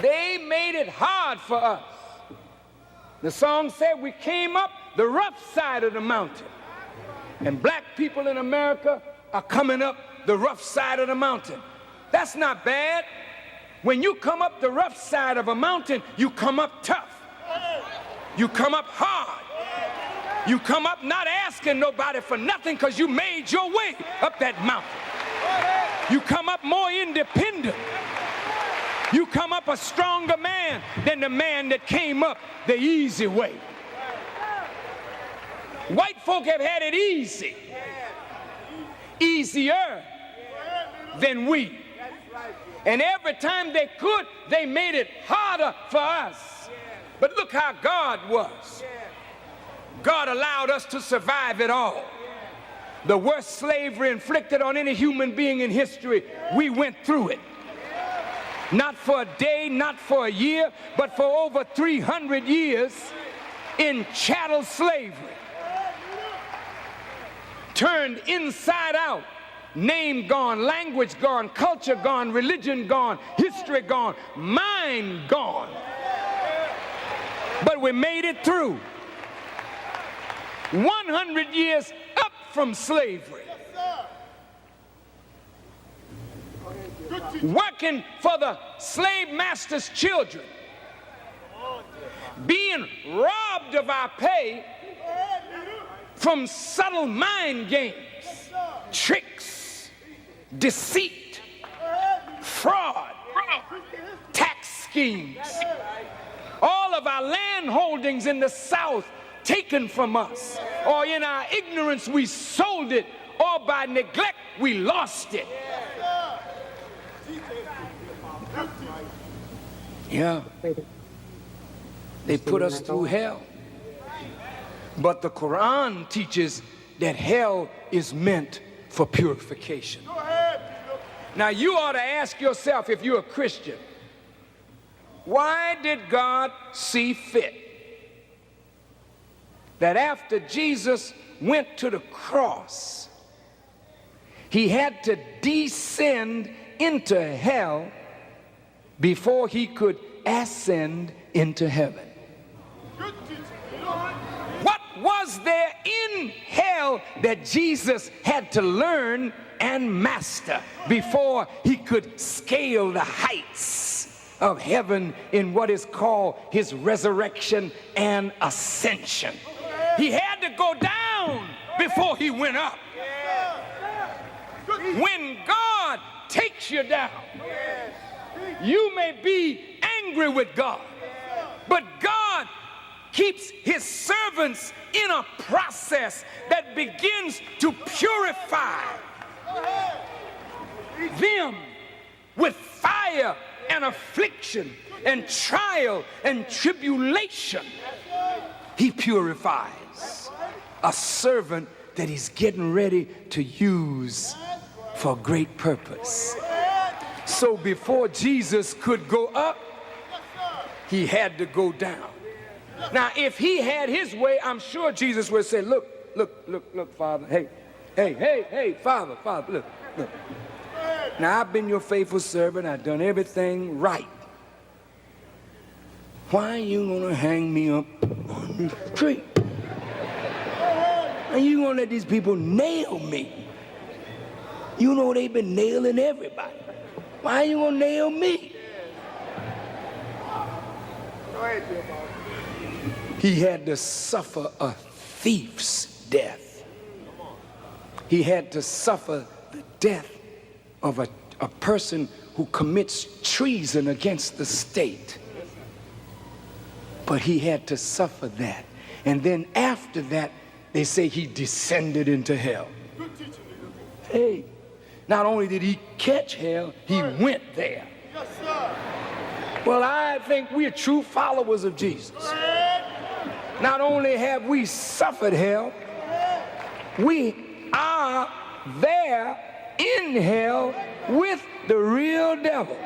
They made it hard for us. The song said we came up the rough side of the mountain. And black people in America are coming up the rough side of the mountain. That's not bad. When you come up the rough side of a mountain, you come up tough. You come up hard. You come up not asking nobody for nothing because you made your way up that mountain. You come up more independent. You come up a stronger man than the man that came up the easy way. White folk have had it easy. Easier than we. And every time they could, they made it harder for us. But look how God was. God allowed us to survive it all. The worst slavery inflicted on any human being in history, we went through it. Not for a day, not for a year, but for over 300 years in chattel slavery. Turned inside out. Name gone, language gone, culture gone, religion gone, history gone, mind gone. But we made it through. 100 years up from slavery. Working for the slave master's children. Being robbed of our pay from subtle mind games, tricks, deceit, fraud, tax schemes. All of our land holdings in the South taken from us, or in our ignorance we sold it, or by neglect we lost it. Yeah. They put us through hell. But the Quran teaches that hell is meant for purification. Now you ought to ask yourself, if you're a Christian, why did God see fit that after Jesus went to the cross, he had to descend into hell before he could ascend into heaven? What was there in hell that Jesus had to learn and master before he could scale the heights of heaven in what is called his resurrection and ascension? He had to go down before he went up. When God takes you down, you may be angry with God, but God keeps his servants in a process that begins to purify them with fire and affliction and trial and tribulation. He purifies a servant that he's getting ready to use for great purpose. So before Jesus could go up, he had to go down. Now, if he had his way, I'm sure Jesus would say, look, Father, hey, Father, look. Now, I've been your faithful servant. I've done everything right. Why are you going to hang me up on the tree? Are you going to let these people nail me? You know they've been nailing everybody. Why are you going to nail me? He had to suffer a thief's death. He had to suffer the death of a person who commits treason against the state. But he had to suffer that. And then after that, they say he descended into hell. Hey, not only did he catch hell, he went there. Well, I think we're true followers of Jesus. Not only have we suffered hell, we are there in hell with the real devil.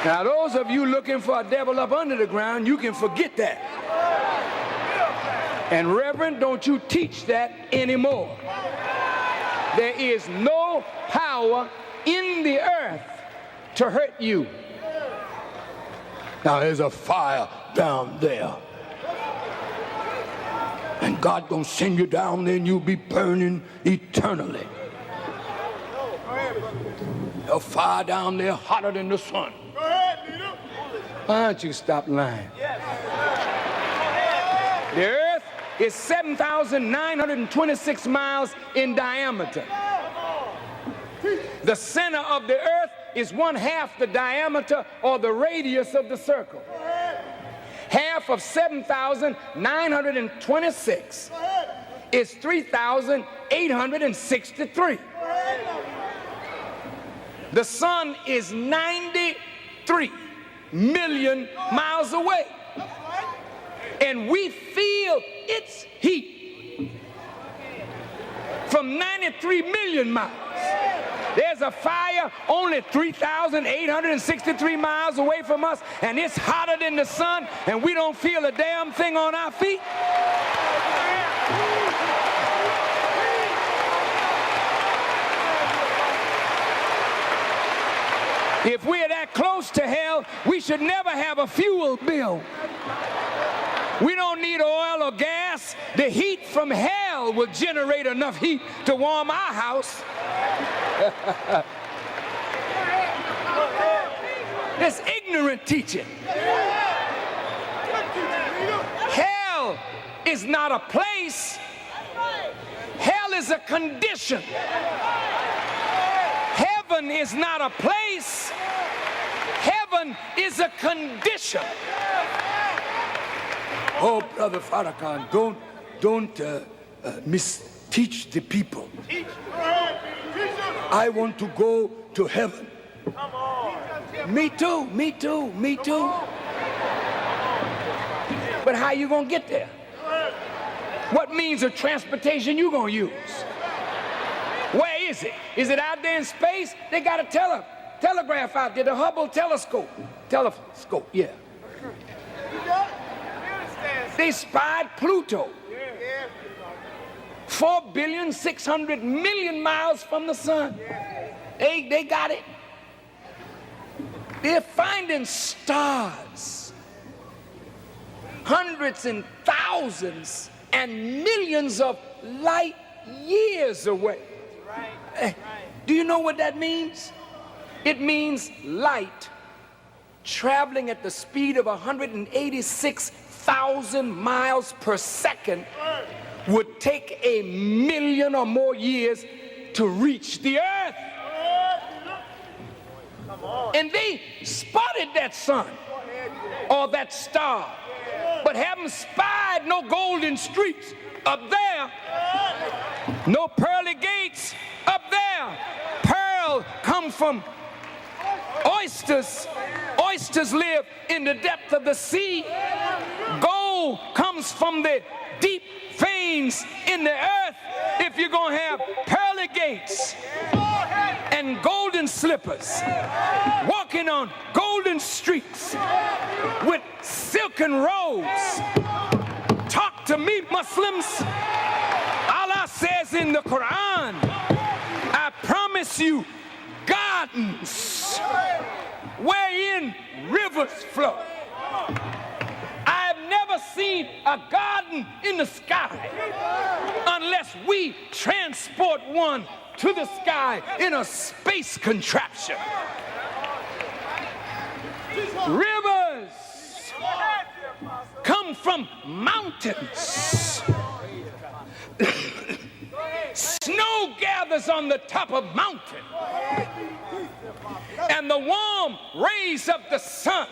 Now, those of you looking for a devil up under the ground, you can forget that. And Reverend, don't you teach that anymore. There is no power in the earth to hurt you. Now, there's a fire down there. And God gonna send you down there and you'll be burning eternally. A fire down there hotter than the sun. Why don't you stop lying? The earth is 7,926 miles in diameter. The center of the earth is 1/2 the diameter or the radius of the circle. Half of 7,926 is 3,863. The sun is 93 million miles away. And we feel its heat from 93 million miles. There's a fire only 3,863 miles away from us, and it's hotter than the sun, and we don't feel a damn thing on our feet. If we're that close to hell, we should never have a fuel bill. We don't need oil or gas. The heat from hell will generate enough heat to warm our house. This ignorant teaching. Hell is not a place. Hell is a condition. Heaven is not a place. Heaven is a condition. Oh, Brother Farrakhan, don't misteach the people. I want to go to heaven. Me too, me too, me too. But how you gonna get there? What means of transportation you gonna use? Where is it? Is it out there in space? They got a telegraph out there, the Hubble telescope. Telescope, yeah. They spied Pluto. 4,600,000,000 miles from the sun. They got it. They're finding stars. Hundreds and thousands and millions of light years away. Do you know what that means? It means light traveling at the speed of 186,000 miles per second would take 1,000,000 or more years to reach the earth. And they spotted that sun or that star, but haven't spied no golden streets up there, no pearly gates up there. Pearl come from oysters. Oysters live in the depth of the sea. Gold comes from the deep veins in the earth. If you're gonna have pearly gates and golden slippers, walking on golden streets with silken robes, talk to me, Muslims. Allah says in the Quran, I promise you gardens wherein rivers flow. I've never seen a garden in the sky unless we transport one to the sky in a space contraption. Rivers come from mountains. Snow gathers on the top of mountain, and the warm rays of the sun,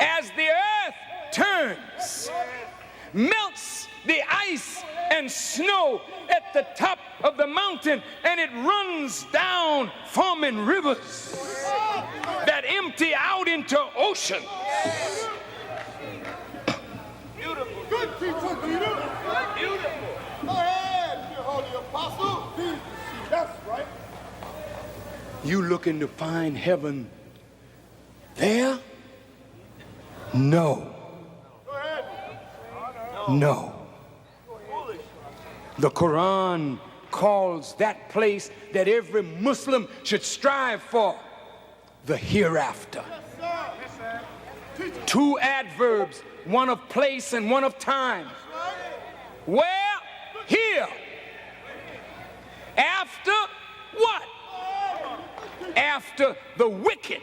as the earth turns, melts the ice and snow at the top of the mountain, and it runs down, forming rivers that empty out into oceans. Beautiful. Good teacher, leader. Beautiful. Go ahead, dear holy apostle. That's right. You looking to find heaven there? No. Go ahead. No. The Quran calls that place that every Muslim should strive for the hereafter. Two adverbs, one of place and one of time. Where? Here. After what? After the wicked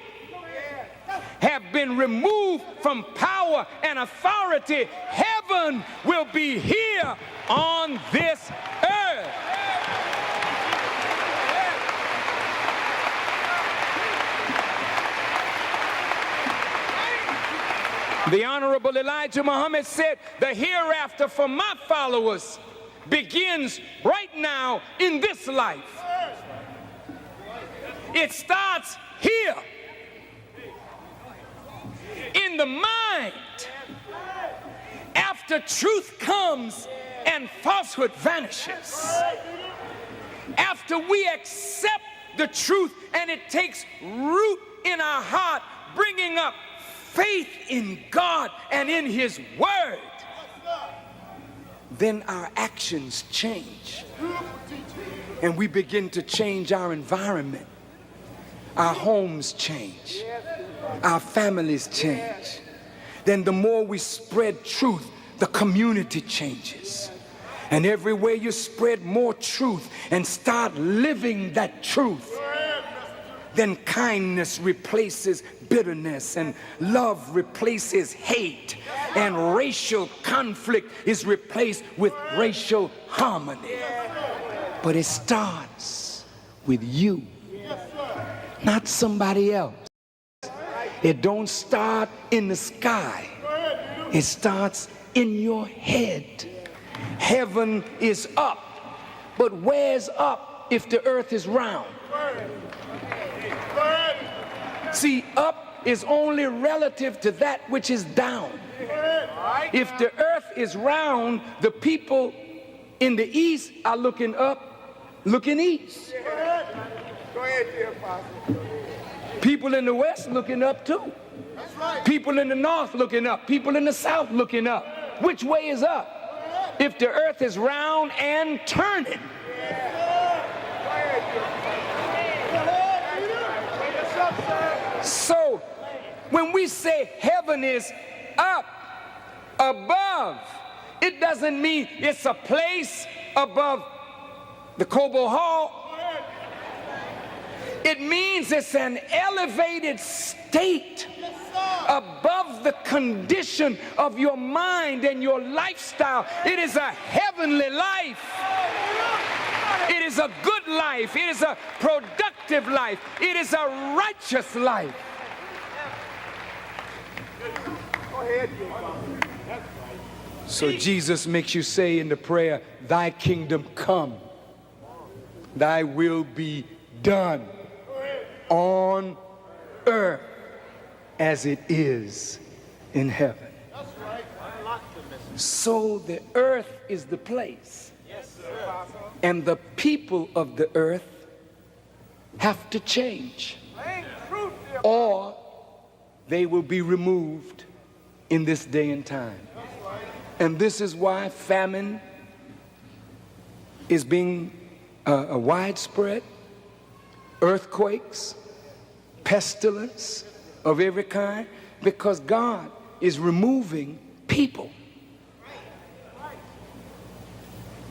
have been removed from power and authority, heaven will be here on this earth. The Honorable Elijah Muhammad said, the hereafter for my followers begins right now in this life. It starts here, in the mind. After truth comes and falsehood vanishes. After we accept the truth and it takes root in our heart, bringing up faith in God and in His Word, then our actions change. And we begin to change our environment. Our homes change. Our families change. Then the more we spread truth, the community changes. And everywhere you spread more truth and start living that truth, then kindness replaces bitterness, and love replaces hate, and racial conflict is replaced with racial harmony. But it starts with you, not somebody else. It don't start in the sky. It starts in your head. Heaven is up. But where's up if the earth is round? See, up is only relative to that which is down. If the earth is round, the people in the east are looking up, looking east. Go ahead, dear Apostle. People in the west looking up too. That's right. People in the north looking up. People in the south looking up. Which way is up? If the earth is round and turning. So when we say heaven is up, above, it doesn't mean it's a place above the Cobo Hall. It means it's an elevated state above the condition of your mind and your lifestyle. It is a heavenly life. It is a good life. It is a productive life. It is a righteous life. So Jesus makes you say in the prayer, thy kingdom come, thy will be done on earth as it is in heaven. So the earth is the place, and the people of the earth have to change, or they will be removed in this day and time. And this is why famine is being widespread, earthquakes, pestilence of every kind, because God is removing people.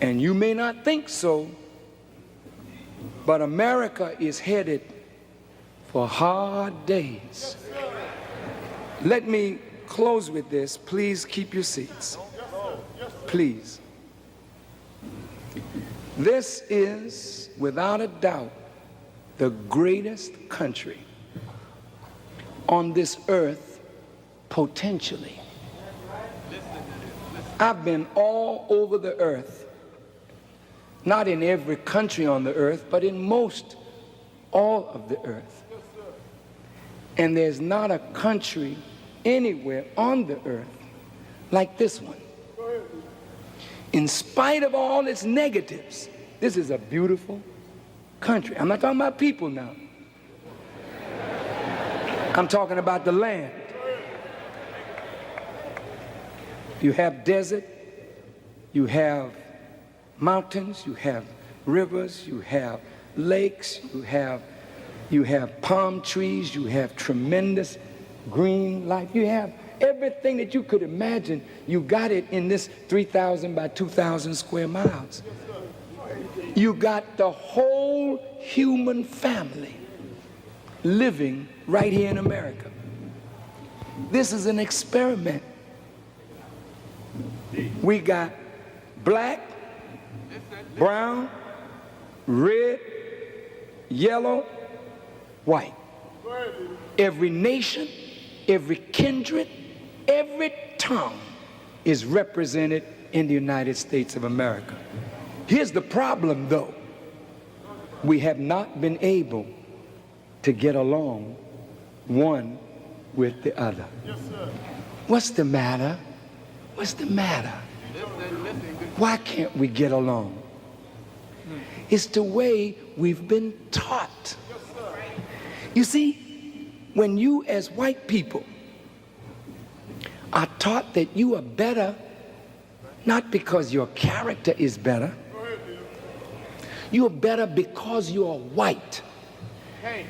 And you may not think so, but America is headed for hard days. Let me close with this. Please keep your seats. Please. This is, without a doubt, the greatest country on this earth potentially. I've been all over the earth, not in every country on the earth, but in most all of the earth. And there's not a country anywhere on the earth like this one. In spite of all its negatives, this is a beautiful country. I'm not talking about people now. I'm talking about the land. You have desert, you have mountains, you have rivers, you have lakes, you have palm trees, you have tremendous green life, you have everything that you could imagine. You got it in this 3,000 by 2,000 square miles. You got the whole human family living right here in America. This is an experiment. We got black, brown, red, yellow, white. Every nation, every kindred, every tongue is represented in the United States of America. Here's the problem, though. We have not been able to get along one with the other. What's the matter? What's the matter? Why can't we get along? It's the way we've been taught. You see, when you as white people are taught that you are better, not because your character is better, you are better because you are white.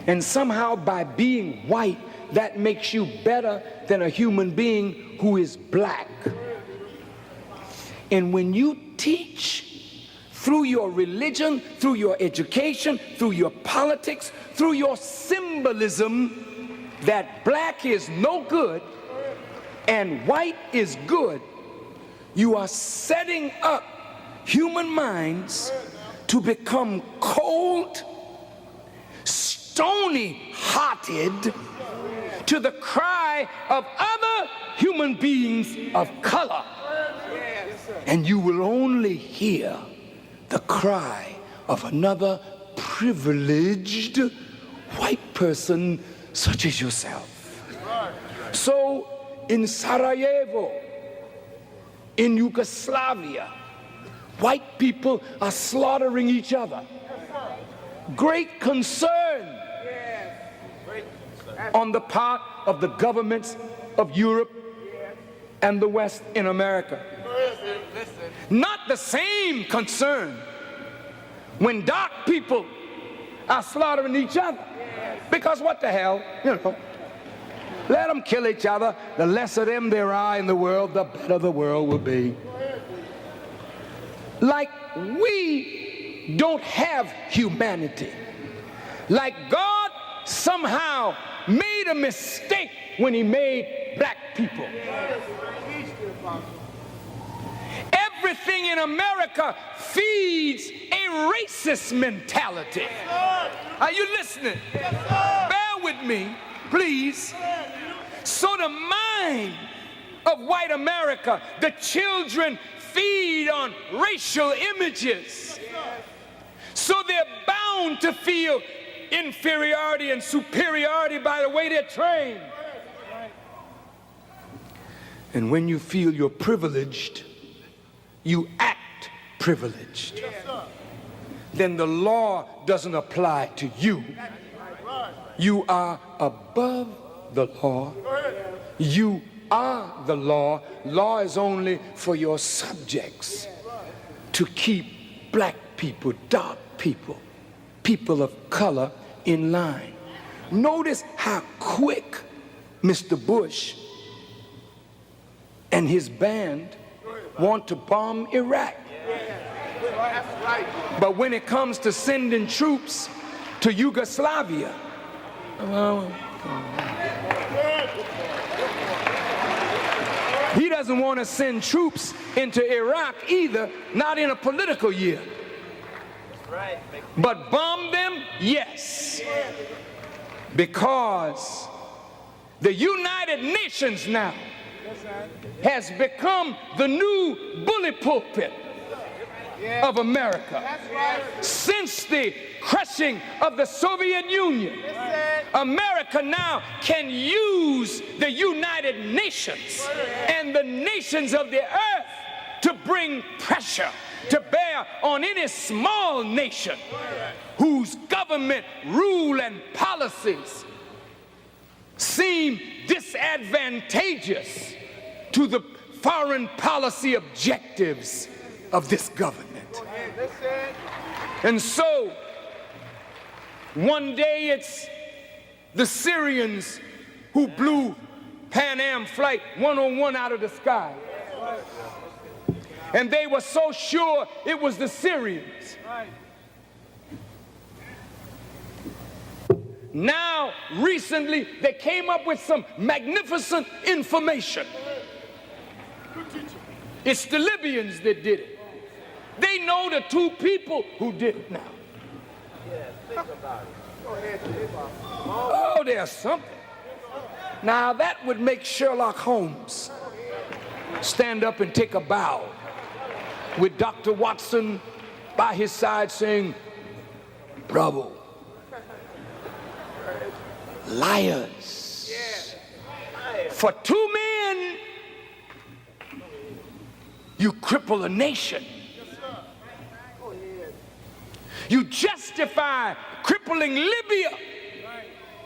And somehow by being white, that makes you better than a human being who is black. And when you teach through your religion, through your education, through your politics, through your symbolism, that black is no good and white is good, you are setting up human minds to become cold, stony-hearted to the cry of other human beings of color. And you will only hear the cry of another privileged white person such as yourself. So in Sarajevo, in Yugoslavia, white people are slaughtering each other. Great concern on the part of the governments of Europe and the West in America. Not the same concern when dark people are slaughtering each other. Because what the hell, let them kill each other. The less of them there are in the world, the better the world will be. Like we don't have humanity. Like God somehow made a mistake when he made black people. Everything in America feeds a racist mentality. Are you listening? Bear with me, please. So the mind of white America, the children feed on racial images. So they're bound to feel inferiority and superiority by the way they're trained. And when you feel you're privileged, you act privileged. Then the law doesn't apply to you. You are above the law. You are the law. Law is only for your subjects to keep black people, dark people, people of color in line. Notice how quick Mr. Bush and his band want to bomb Iraq. But when it comes to sending troops to Yugoslavia, he doesn't want to send troops into Iraq either, not in a political year. But bomb them, yes. Because the United Nations now has become the new bully pulpit of America. Since the crushing of the Soviet Union, America now can use the United Nations and the nations of the earth to bring pressure to bear on any small nation whose government rule and policies seem disadvantageous to the foreign policy objectives of this government. And so, one day it's the Syrians who blew Pan Am Flight 101 out of the sky. And they were so sure it was the Syrians. Now, recently, they came up with some magnificent information. It's the Libyans that did it. They know the two people who did it now. Oh, there's something. Now, that would make Sherlock Holmes stand up and take a bow with Dr. Watson by his side saying, "Bravo. Liars. For two men, you cripple a nation. You justify crippling Libya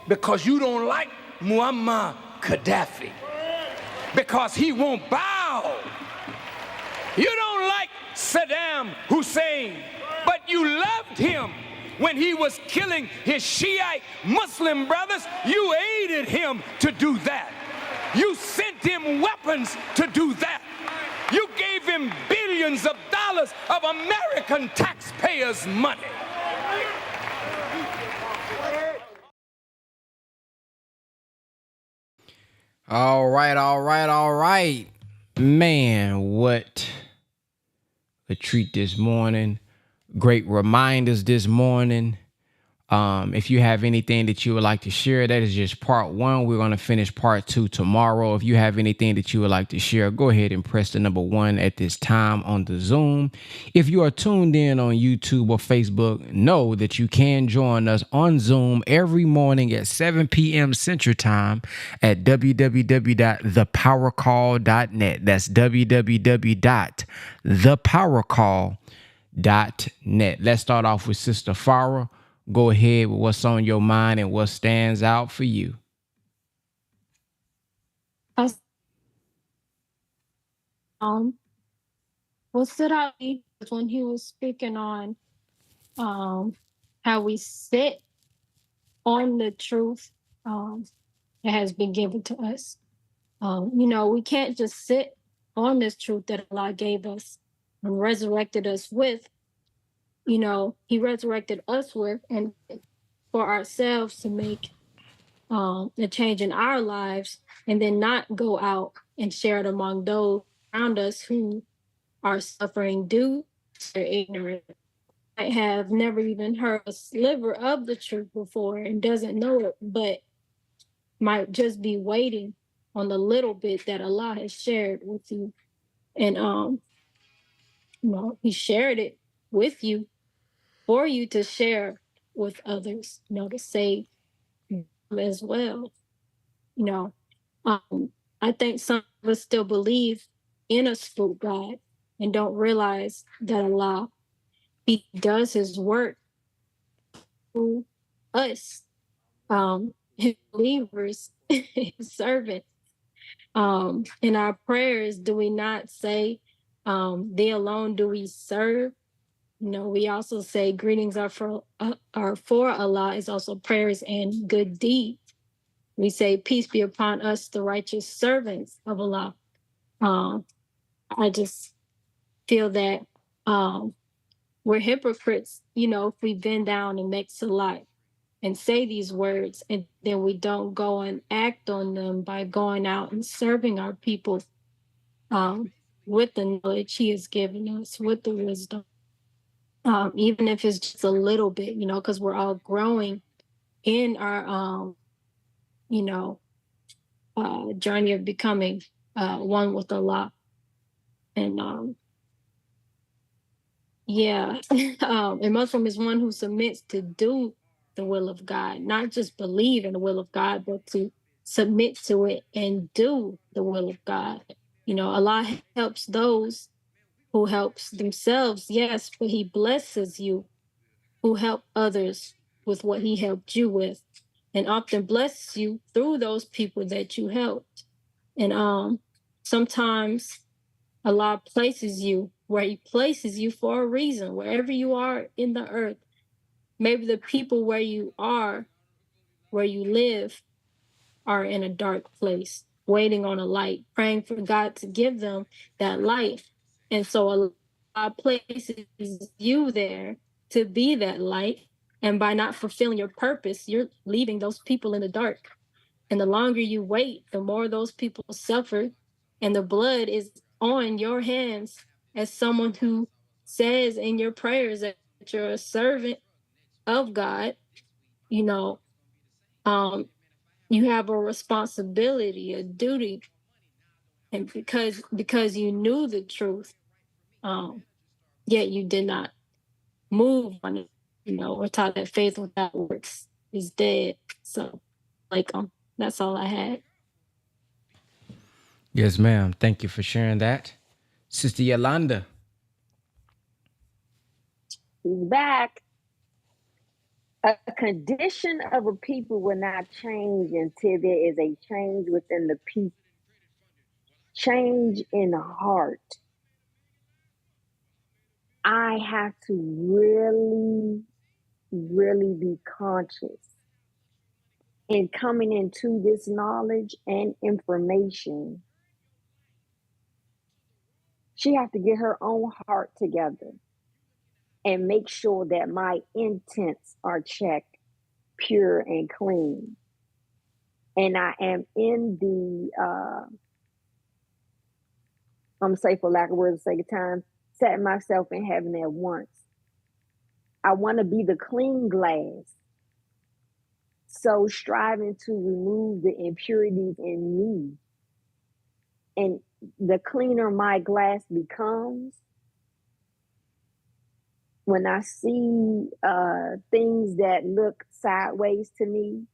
because you don't like Muammar Gaddafi, because he won't bow. You don't like Saddam Hussein, but you loved him when he was killing his Shiite Muslim brothers. You aided him to do that. You sent him weapons to do that. You gave him billions of dollars of American taxpayers' money." All right. Man, what a treat this morning. Great reminders this morning. If you have anything that you would like to share, that is just part one. We're going to finish part two tomorrow. If you have anything that you would like to share, go ahead and press the number one at this time on the Zoom. If you are tuned in on YouTube or Facebook, know that you can join us on Zoom every morning at 7 p.m. Central Time at www.thepowercall.net. That's www.thepowercall.net. Let's start off with Sister Farah. Go ahead with what's on your mind and what stands out for you. What stood out to me was when he was speaking on how we sit on the truth that has been given to us. We can't just sit on this truth that Allah gave us and resurrected us with. He resurrected us with, and for ourselves to make a change in our lives, and then not go out and share it among those around us who are suffering due to their ignorance. I have never even heard a sliver of the truth before and doesn't know it, but might just be waiting on the little bit that Allah has shared with you. And He shared it with you for you to share with others, to save them as well. I think some of us still believe in a spook God and don't realize that Allah, He does His work through us, His believers, His servants. In our prayers, do we not say, "Thee alone do we serve"? We also say greetings are for Allah is also prayers and good deeds. We say peace be upon us, the righteous servants of Allah. I just feel that we're hypocrites, if we bend down and make salat and say these words, and then we don't go and act on them by going out and serving our people with the knowledge He has given us, with the wisdom. Even if it's just a little bit, because we're all growing in our, journey of becoming one with Allah. And a Muslim is one who submits to do the will of God, not just believe in the will of God, but to submit to it and do the will of God. Allah helps those who helps themselves, yes, but He blesses you who help others with what He helped you with, and often blesses you through those people that you helped. And sometimes Allah places you where He places you for a reason, wherever you are in the earth. Maybe the people where you live, are in a dark place, waiting on a light, praying for God to give them that light. And so Allah places you there to be that light. And by not fulfilling your purpose, you're leaving those people in the dark. And the longer you wait, the more those people suffer. And the blood is on your hands as someone who says in your prayers that you're a servant of God. You have a responsibility, a duty, and because you knew the truth, yet you did not move on it. We're taught that faith without works is dead. So, that's all I had. Yes, ma'am. Thank you for sharing that. Sister Yolanda. He's back. A condition of a people will not change until there is a change within the people. Change in the heart. I have to really, really be conscious in coming into this knowledge and information. She has to get her own heart together and make sure that my intents are checked, pure and clean. And I am in the, I'm going to say for lack of words, sake of time, setting myself in heaven at once. I want to be the clean glass So striving to remove the impurities in me, and the cleaner my glass becomes, when I see things that look sideways to me,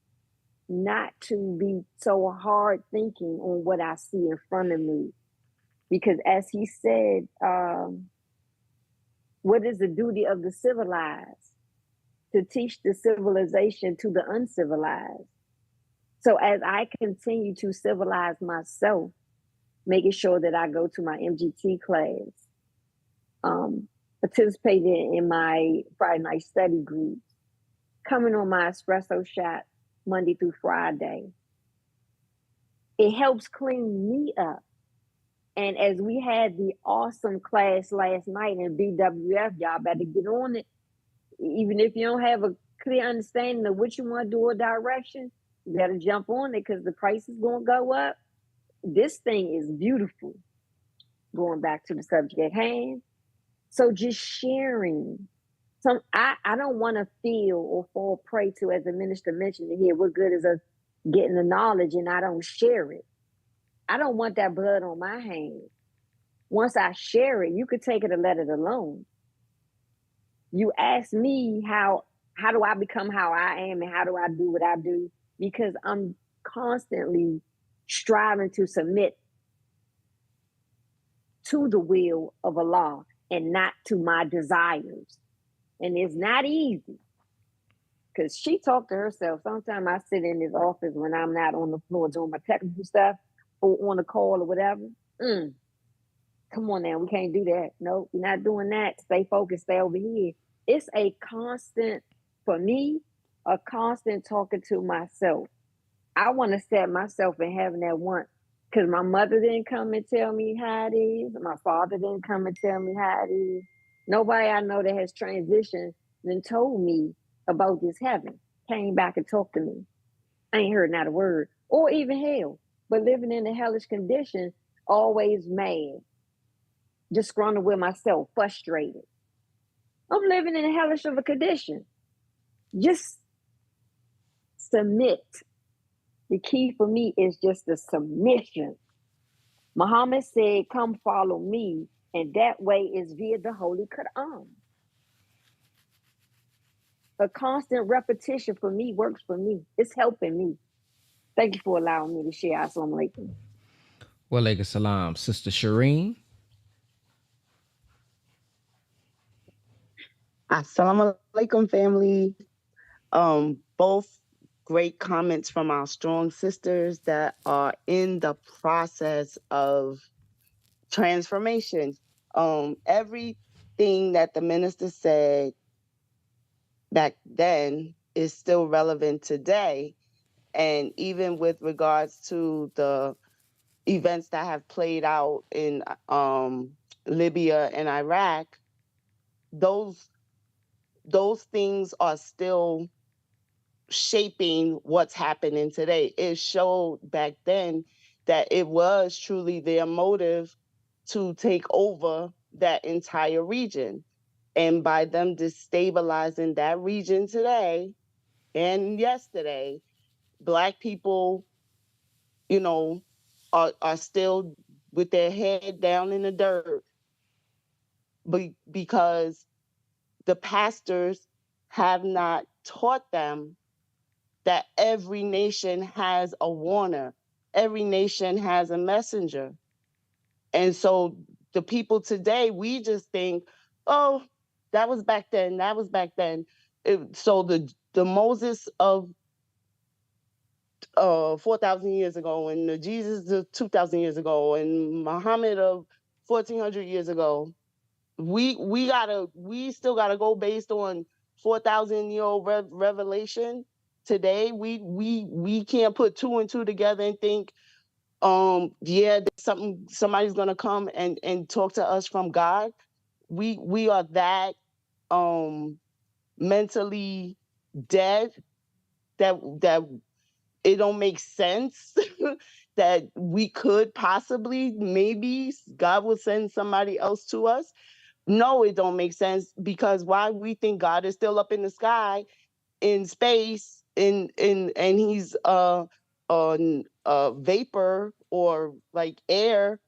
not to be so hard thinking on what I see in front of me. Because as he said, what is the duty of the civilized? To teach the civilization to the uncivilized. So as I continue to civilize myself, making sure that I go to my MGT class, participating in my Friday night study groups, coming on my espresso shot Monday through Friday, it helps clean me up. And as we had the awesome class last night in BWF, y'all better get on it. Even if you don't have a clear understanding of what you want to do or direction, you better jump on it because the price is going to go up. This thing is beautiful. Going back to the subject at hand. So just sharing. I don't want to feel or fall prey to, as the minister mentioned here, what good is us getting the knowledge and I don't share it. I don't want that blood on my hands. Once I share it, you could take it or let it alone. You ask me how do I become how I am and how do I do what I do? Because I'm constantly striving to submit to the will of Allah and not to my desires. And it's not easy because she talked to herself. Sometimes I sit in this office when I'm not on the floor doing my technical stuff or on a call or whatever. Come on now, we can't do that. No, we're not doing that. Stay focused, stay over here. It's a constant, for me, a constant talking to myself. I want to set myself in heaven at once because my mother didn't come and tell me how it is. My father didn't come and tell me how it is. Nobody I know that has transitioned and told me about this heaven came back and talked to me. I ain't heard not a word, or even hell. But living in a hellish condition, always mad, disgruntled with myself, frustrated. I'm living in a hellish of a condition. Just submit. The key for me is just the submission. Muhammad said, come follow me, and that way is via the Holy Quran. A constant repetition for me works for me. It's helping me. Thank you for allowing me to share. Assalamu alaikum. Wa alaikum salam. Sister Shireen. Assalamu alaikum, family. Both great comments from our strong sisters that are in the process of transformation. Everything that the minister said back then is still relevant today. And even with regards to the events that have played out in Libya and Iraq, those things are still shaping what's happening today. It showed back then that it was truly their motive to take over that entire region. And by them destabilizing that region today and yesterday, Black people, are still with their head down in the dirt because the pastors have not taught them that every nation has a warner, every nation has a messenger. And so the people today, we just think, oh, that was back then, that was back then. So the Moses of 4,000 years ago, and the Jesus of 2,000 years ago, and Muhammad of 1,400 years ago, we still gotta go based on 4,000-year-old revelation. Today, we can't put two and two together and think, somebody's gonna come and talk to us from God. We are that mentally dead that it don't make sense that we could possibly, maybe God will send somebody else to us. No, it don't make sense, because why? We think God is still up in the sky, in space, and he's on vapor or like air.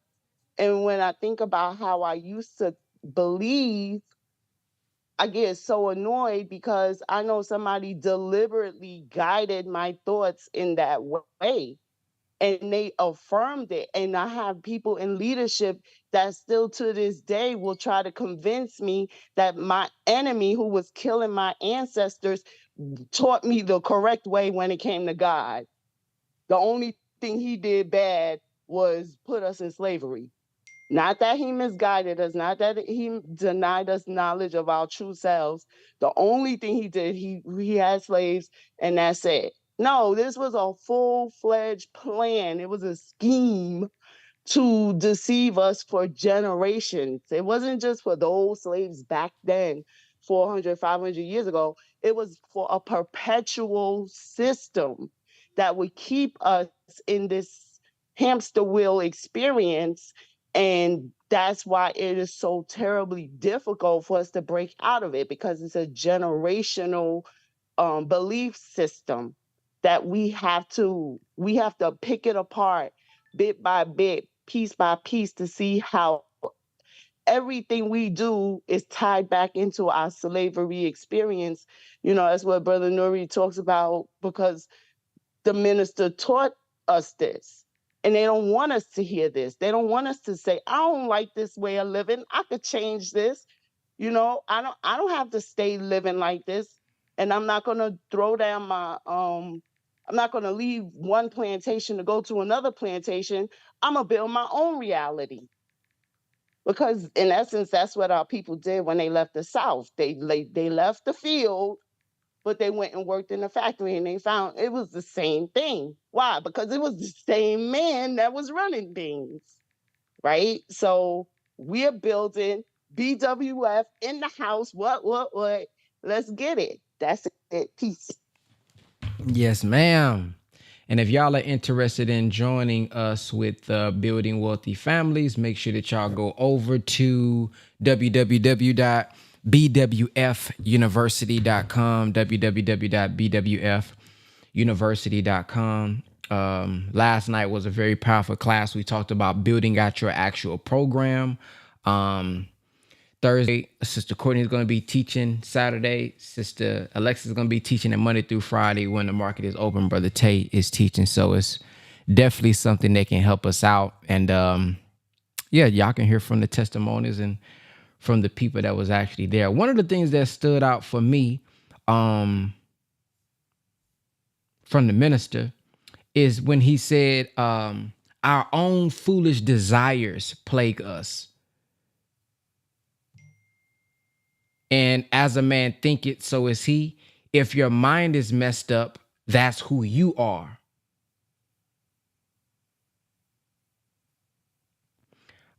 And when I think about how I used to believe, I get so annoyed because I know somebody deliberately guided my thoughts in that way and they affirmed it. And I have people in leadership that still to this day will try to convince me that my enemy who was killing my ancestors taught me the correct way when it came to God. The only thing he did bad was put us in slavery. Not that he misguided us, not that he denied us knowledge of our true selves. The only thing he did, he had slaves, and that's it. No, this was a full-fledged plan. It was a scheme to deceive us for generations. It wasn't just for those slaves back then, 400, 500 years ago. It was for a perpetual system that would keep us in this hamster wheel experience. And that's why it is so terribly difficult for us to break out of it, because it's a generational belief system that we have to pick it apart bit by bit, piece by piece, to see how everything we do is tied back into our slavery experience. That's what Brother Nuri talks about, because the minister taught us this. And they don't want us to hear this. They don't want us to say, I don't like this way of living. I could change this. I don't have to stay living like this. And I'm not gonna throw down my I'm not gonna leave one plantation to go to another plantation. I'm gonna build my own reality. Because in essence, that's what our people did when they left the South. They left the field, but they went and worked in the factory, and they found it was the same thing. Why? Because it was the same man that was running things, right? So we're building BWF in the house. What? Let's get it. That's it. Peace. Yes, ma'am. And if y'all are interested in joining us with Building Wealthy Families, make sure that y'all go over to www.bwfuniversity.com, www.bwfuniversity.com. Last night was a very powerful class. We talked about building out your actual program. Thursday, Sister Courtney is going to be teaching. Saturday, Sister Alexis is going to be teaching. And Monday through Friday, when the market is open, Brother Tate is teaching. So it's definitely something that can help us out. And yeah, y'all can hear from the testimonies and from the people that was actually there. One of the things that stood out for me from the minister is when he said, our own foolish desires plague us. And as a man thinketh, so is he. If your mind is messed up, that's who you are.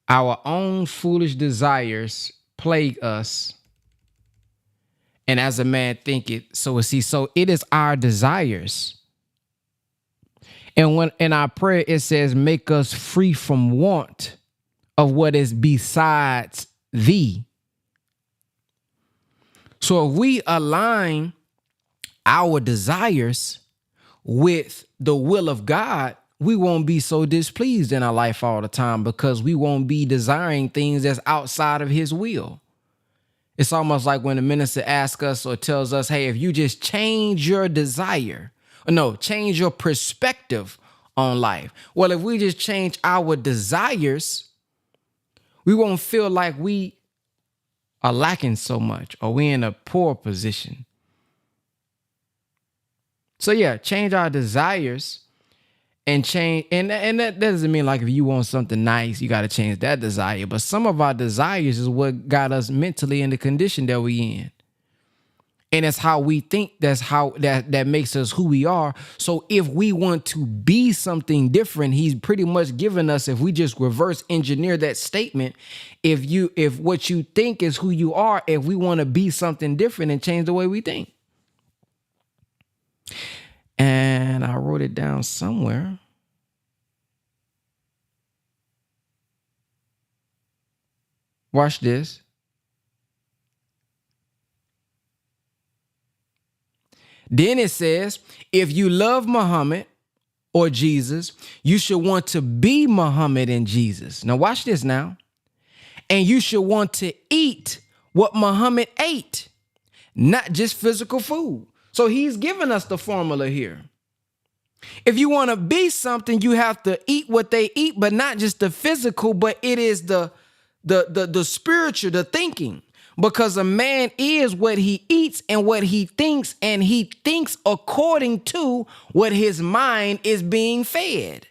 Our own foolish desires plague us. And as a man thinketh, so is he. So it is our desires. And when in our prayer, it says, make us free from want of what is besides thee. So if we align our desires with the will of God, we won't be so displeased in our life all the time, because we won't be desiring things that's outside of his will. It's almost like when the minister asks us or tells us, hey, if you just change your desire, or no, change your perspective on life. Well, if we just change our desires, we won't feel like we are lacking so much or we're in a poor position. So yeah, change our desires and change. And that doesn't mean like if you want something nice, you got to change that desire. But some of our desires is what got us mentally in the condition that we in. And it's how we think. That's how that makes us who we are. So if we want to be something different, he's pretty much given us, if we just reverse engineer that statement, if what you think is who you are, if we want to be something different and change the way we think. And I wrote it down somewhere. Watch this. Then it says, if you love Muhammad or Jesus, you should want to be Muhammad and Jesus. Now watch this now. And you should want to eat what Muhammad ate, not just physical food. So he's giving us the formula here. If you want to be something, you have to eat what they eat, but not just the physical, but it is the spiritual, the thinking. Because a man is what he eats and what he thinks, and he thinks according to what his mind is being fed.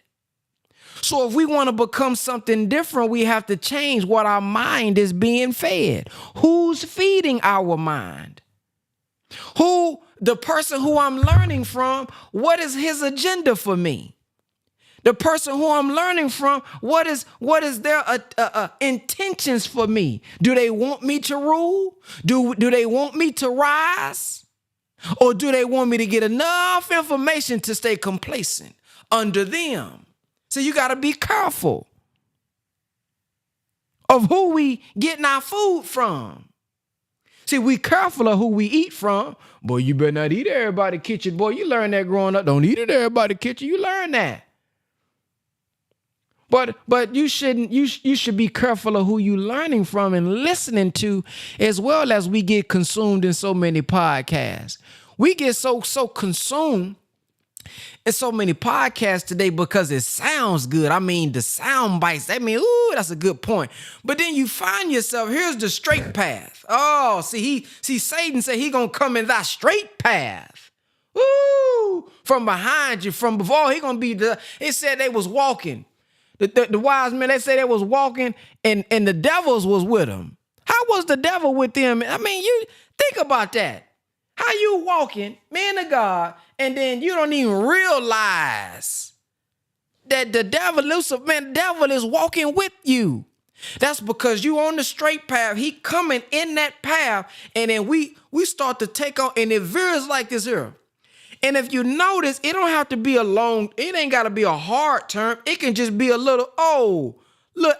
So if we want to become something different, we have to change what our mind is being fed. Who's feeding our mind? The person who I'm learning from, what is his agenda for me? The person who I'm learning from, what is their intentions for me? Do they want me to rule? Do they want me to rise? Or do they want me to get enough information to stay complacent under them? So you got to be careful of who we getting our food from. See, we careful of who we eat from. Boy, you better not eat everybody's kitchen. Boy, you learn that growing up. Don't eat at everybody's kitchen. You learn that. But you shouldn't. You should be careful of who you learning from and listening to, as well as we get consumed in so many podcasts. We get so consumed in so many podcasts today because it sounds good. I mean, the sound bites. I mean, ooh, that's a good point. But then you find yourself, here's the straight path. Oh, see, Satan said he gonna come in thy straight path. Ooh, from behind you, from before, he gonna be it said they was walking. The wise men, they say they was walking and the devils was with them. How was the devil with them? I mean, you think about that. How you walking, man of God, and then you don't even realize that the devil, Lucifer, man, the devil is walking with you. That's because you on the straight path. He coming in that path, and then we start to take on, and it veers like this here. And if you notice, it don't have to be it ain't got to be a hard turn. It can just be a little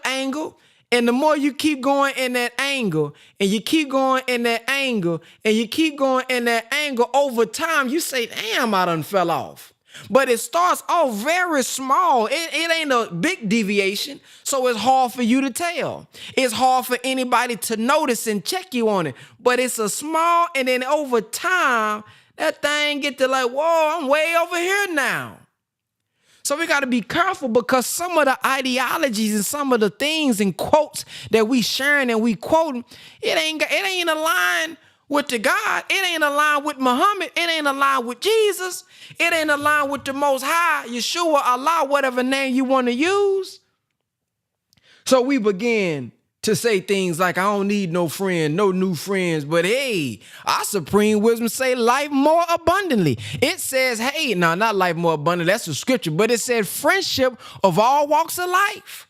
angle. And the more you keep going in that angle, and you keep going in that angle, and you keep going in that angle, over time, you say, damn, I done fell off. But it starts off very small. It ain't a big deviation, so it's hard for you to tell. It's hard for anybody to notice and check you on it. But it's a small, and then over time, that thing get to like, whoa, I'm way over here now. So we got to be careful, because some of the ideologies and some of the things and quotes that we sharing and we quoting, it ain't aligned with the God. It ain't aligned with Muhammad. It ain't aligned with Jesus. It ain't aligned with the Most High, Yeshua, Allah, whatever name you want to use. So we begin to say things like, I don't need no friend, no new friends. But hey, our supreme wisdom say life more abundantly. It says, hey, no, not life more abundantly. That's the scripture. But it said friendship of all walks of life.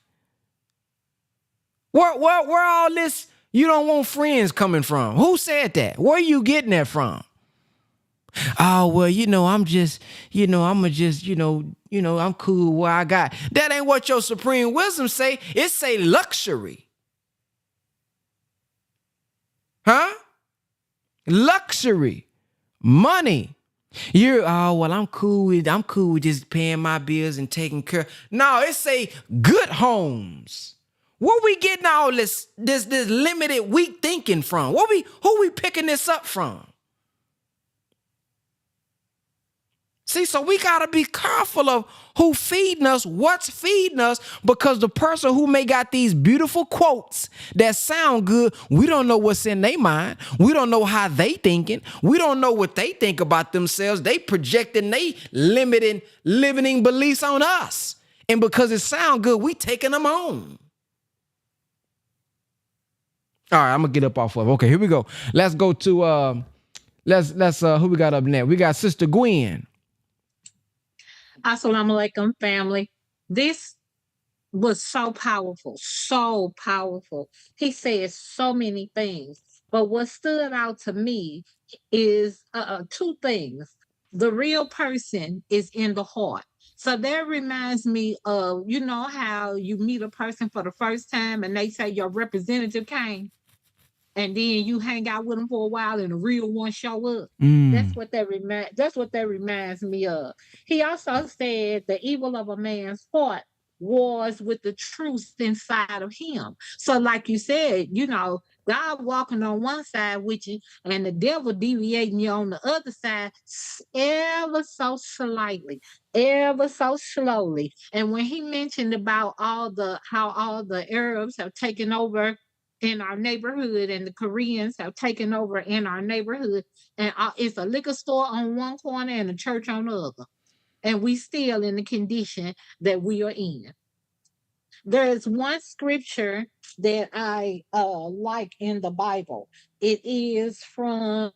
Where all this, you don't want friends coming from? Who said that? Where are you getting that from? Oh, well, I'm just, I'm cool where I got. That ain't what your supreme wisdom say. It say luxury. Huh? Luxury, money. I'm cool with just paying my bills and taking care. No, it say good homes. Where we getting all this limited weak thinking from? Who we picking this up from? See, so we got to be careful of who feeding us, what's feeding us, because the person who may got these beautiful quotes that sound good, we don't know what's in their mind. We don't know how they thinking. We don't know what they think about themselves. They projecting they limiting beliefs on us. And because it sound good, we taking them on. All right, I'm going to get up off of it. Okay, here we go. Let's go to, who we got up next? We got Sister Gwen. Assalamu alaikum, family. This was so powerful, so powerful. He says so many things, but what stood out to me is two things. The real person is in the heart. So that reminds me of, how you meet a person for the first time and they say your representative came. and then you hang out with them for a while and the real one show up. That's Mm. what that reminds me of. He also said the evil of a man's heart wars with the truth inside of him. So, like you said, God walking on one side with you and the devil deviating you on the other side ever so slightly, ever so slowly. And when he mentioned about how all the Arabs have taken over in our neighborhood and the Koreans have taken over in our neighborhood, and it's a liquor store on one corner and a church on the other, and we still in the condition that we are in. There is one scripture that I like in the Bible. It is from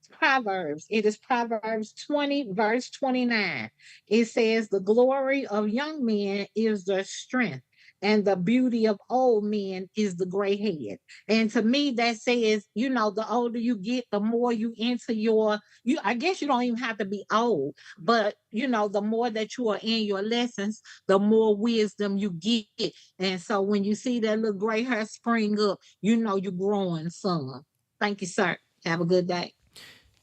Proverbs. It is Proverbs 20, verse 29. It says, the glory of young men is their strength, and the beauty of old men is the gray head. And to me, that says, the older you get, the more you into I guess you don't even have to be old, but the more that you are in your lessons, the more wisdom you get. And so when you see that little gray hair spring up, you're growing some. Thank you, sir. Have a good day.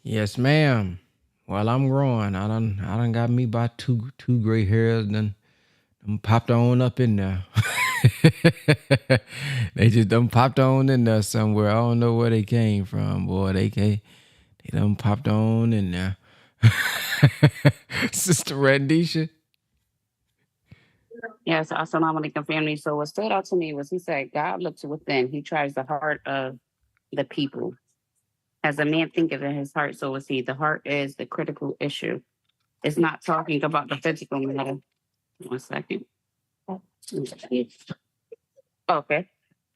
Yes, ma'am. Well, I'm growing. I done got me about two gray hairs. Then popped on up in there. They just done popped on in there somewhere. I don't know where they came from, boy. They done popped on in there. Sister Randisha. Yes, assalamu alaikum family. So what stood out to me was he said, God looks within. He tries the heart of the people. As a man thinketh in his heart, so is he. The heart is the critical issue. It's not talking about the physical matter. 1 second. Okay.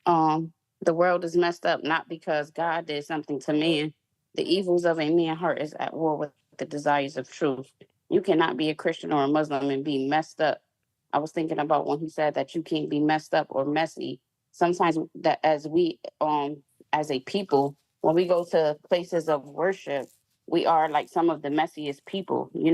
The world is messed up not because God did something to man. The evils of a man's heart is at war with the desires of truth. You cannot be a Christian or a Muslim and be messed up. I was thinking about when he said that you can't be messed up or messy. Sometimes that as a people, when we go to places of worship, we are like some of the messiest people. We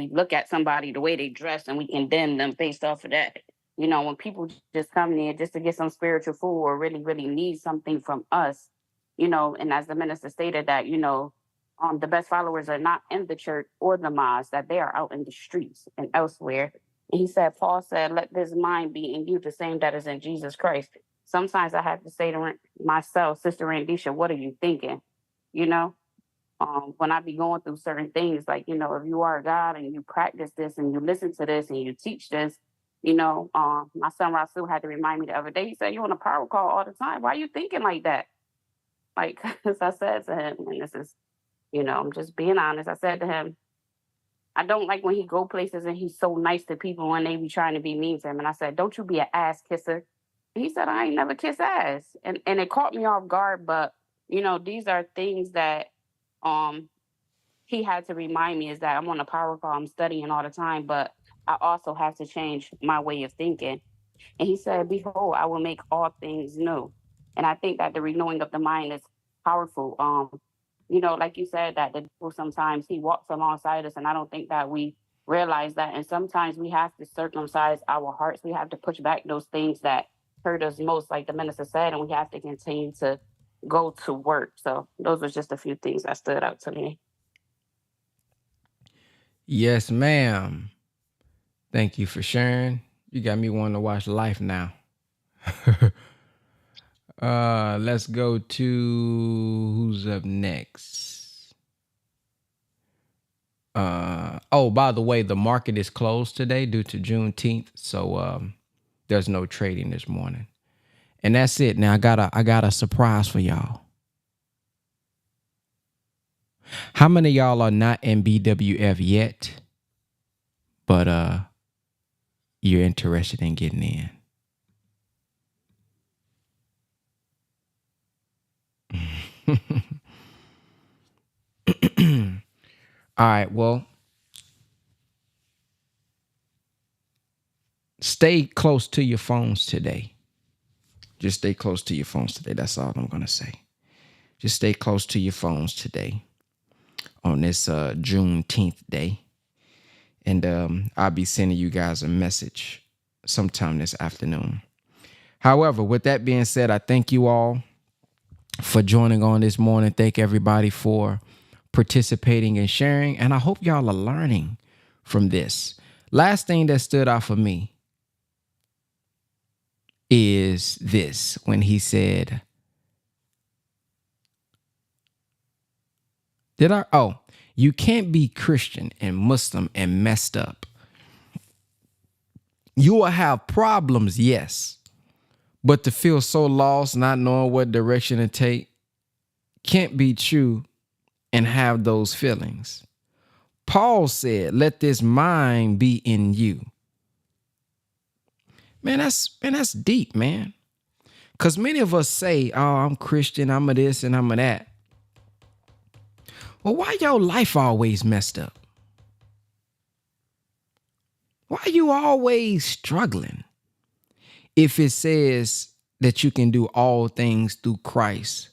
look at somebody the way they dress and we condemn them based off of that. When people just come there just to get some spiritual food or really, really need something from us, and as the minister stated that, the best followers are not in the church or the mosque, that they are out in the streets and elsewhere. And he said, Paul said, let this mind be in you, the same that is in Jesus Christ. Sometimes I have to say to myself, Sister Randisha, what are you thinking? When I be going through certain things, like, if you are God and you practice this and you listen to this and you teach this, my son Rasul had to remind me the other day. He said, you're on a power call all the time. Why are you thinking like that? Like, as I said to him, and this is, I'm just being honest. I said to him, I don't like when he go places and he's so nice to people when they be trying to be mean to him. And I said, don't you be an ass kisser. And he said, I ain't never kiss ass. And it caught me off guard. But, these are things that he had to remind me, is that I'm on a power call. I'm studying all the time, but I also have to change my way of thinking. And he said, behold, I will make all things new. And I think that the renewing of the mind is powerful. Like you said, that the devil sometimes he walks alongside us, and I don't think that we realize that. And sometimes we have to circumcise our hearts. We have to push back those things that hurt us most, like the minister said, and we have to continue to go to work. So those are just a few things that stood out to me. Yes, ma'am. Thank you for sharing. You got me wanting to watch Life now. Let's go to who's up next. By the way, the market is closed today due to Juneteenth, so there's no trading this morning. And that's it. Now I got a surprise for y'all. How many of y'all are not in BWF yet, but you're interested in getting in? All right, well, stay close to your phones today. Just stay close to your phones today. That's all I'm going to say. Just stay close to your phones today on this Juneteenth day. And I'll be sending you guys a message sometime this afternoon. However, with that being said, I thank you all for joining on this morning. Thank everybody for participating and sharing. And I hope y'all are learning from this. Last thing that stood out for me is this, when he said, you can't be Christian and Muslim and messed up. You will have problems, yes, but to feel so lost, not knowing what direction to take, can't be true and have those feelings. Paul said, let this mind be in you. Man, that's deep, man. Because many of us say, oh, I'm Christian, I'm a this and I'm a that. Well, why your life always messed up? Why you always struggling? If it says that you can do all things through Christ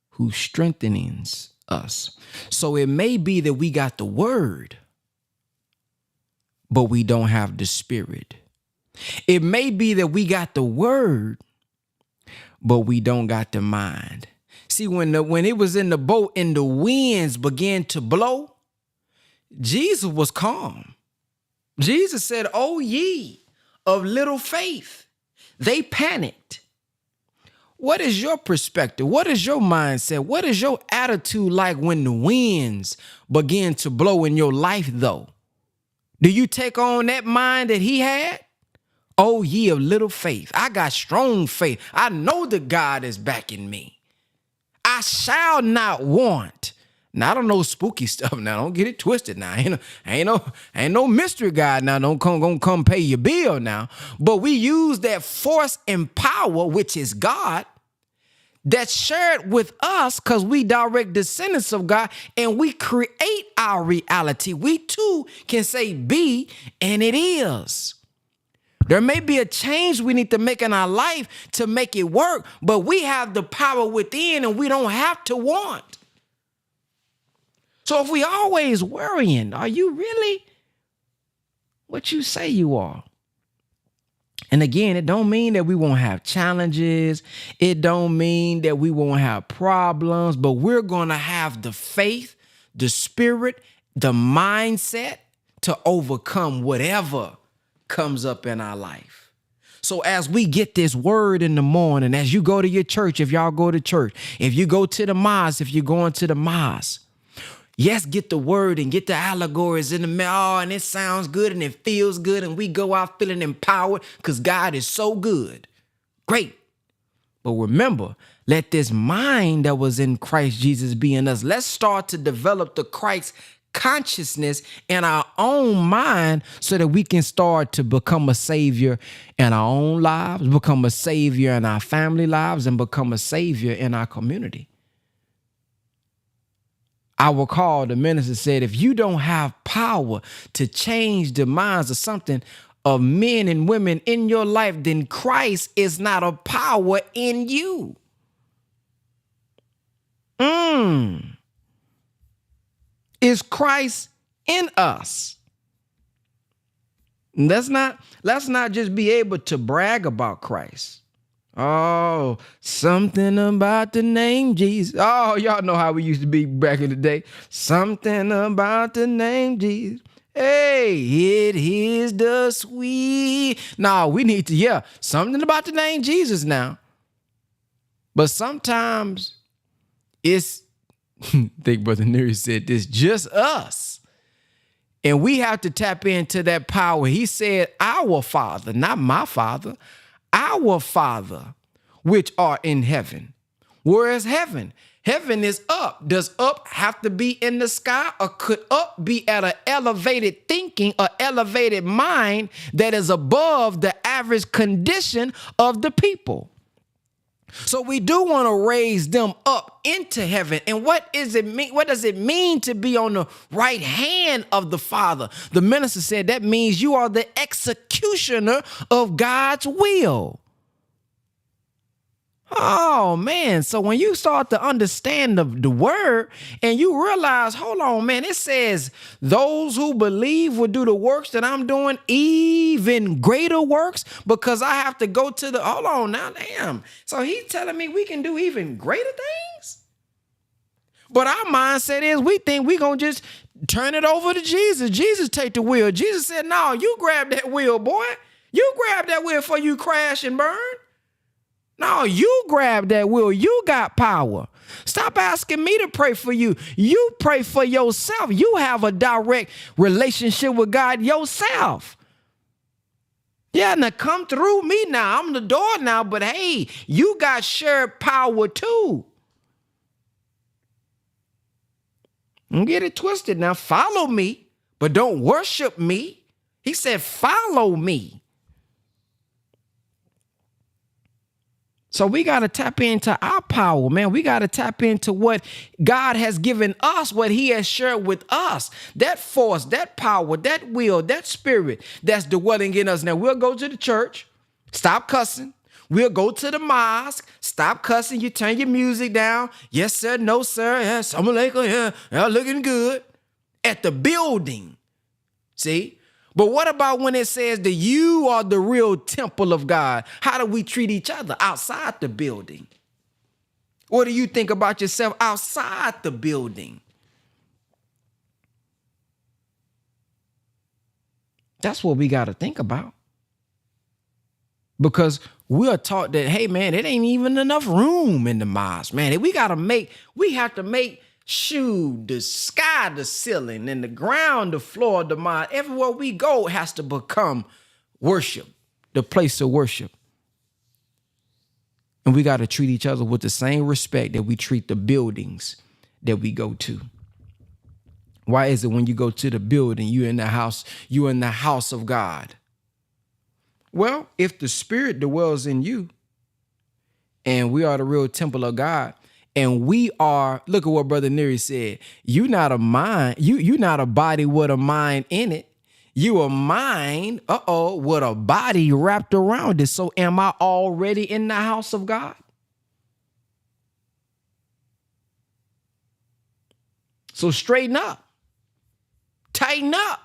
who strengthens us. So it may be that we got the word, but we don't have the spirit. It may be that we got the word, but we don't got the mind. See, when it was in the boat and the winds began to blow, Jesus was calm. Jesus said, "O ye of little faith." They panicked. What is your perspective? What is your mindset? What is your attitude like when the winds begin to blow in your life, though? Do you take on that mind that he had? Oh, ye of little faith. I got strong faith. I know that God is backing me. I shall not want. Now, I don't know spooky stuff now. Don't get it twisted now. Ain't no mystery God now. Don't come pay your bill now. But we use that force and power, which is God, that's shared with us because we direct descendants of God and we create our reality. We too can say be, and it is. There may be a change we need to make in our life to make it work, but we have the power within and we don't have to want. So if we always worrying, are you really what you say you are? And again, it don't mean that we won't have challenges. It don't mean that we won't have problems, but we're going to have the faith, the spirit, the mindset to overcome whatever comes up in our life. So as we get this word in the morning, as you go to your church, if y'all go to church, if you go to the mosque, if you're going to the mosque, yes, get the word and get the allegories in the mail. Oh, and it sounds good and it feels good. And we go out feeling empowered because God is so good. Great. But remember, let this mind that was in Christ Jesus be in us. Let's start to develop the Christ consciousness in our own mind so that we can start to become a savior in our own lives, become a savior in our family lives, and become a savior in our community. I recall the minister said, if you don't have power to change the minds of something of men and women in your life, then Christ is not a power in you. Is Christ in us? Let's not just be able to brag about Christ. Oh, something about the name Jesus. Oh, y'all know how we used to be back in the day. Something about the name Jesus. Hey, it is the sweet. No, we need to, something about the name Jesus now. But sometimes it's, I think Brother Neary said this, just us. And we have to tap into that power. He said, our Father, not my Father. Our Father, which are in heaven. Whereas heaven is up. Does up have to be in the sky, or could up be at an elevated thinking, or elevated mind that is above the average condition of the people? So we do want to raise them up into heaven. And what does it mean? What does it mean to be on the right hand of the Father? The minister said that means you are the executioner of God's will. Oh man, so when you start to understand the word and you realize, hold on, man, it says those who believe will do the works that I'm doing, even greater works, because I have to go to the, hold on now, damn. So he's telling me we can do even greater things? But our mindset is we think we gonna just turn it over to Jesus. Jesus take the wheel. Jesus said, no, you grab that wheel, boy. You grab that wheel before you crash and burn. No, you grab that wheel. You got power. Stop asking me to pray for you. You pray for yourself. You have a direct relationship with God yourself. Yeah, now come through me now. I'm the door now, but hey, you got shared power too. Don't get it twisted now. Follow me, but don't worship me. He said, follow me. So we got to tap into our power, man. We got to tap into what God has given us, what he has shared with us. That force, that power, that will, that spirit that's dwelling in us. Now we'll go to the church, stop cussing. We'll go to the mosque, stop cussing. You turn your music down. Yes, sir. No, sir. Yeah, assalamu alaikum. Yeah, looking good. At the building. See? But what about when it says that you are the real temple of God? How do we treat each other outside the building? What do you think about yourself outside the building? That's what we got to think about. Because we are taught that, hey, man, it ain't even enough room in the mosque, man. We have to make the sky the ceiling and the ground the floor of the mosque. Everywhere we go has to become worship, the place of worship. And we got to treat each other with the same respect that we treat the buildings that we go to. Why is it when you go to the building, you're in the house of God? Well, if the spirit dwells in you and we are the real temple of God, and we are, look at what Brother Neri said, you not a mind, you not a body with a mind in it. You a mind, with a body wrapped around it. So am I already in the house of God? So straighten up, tighten up,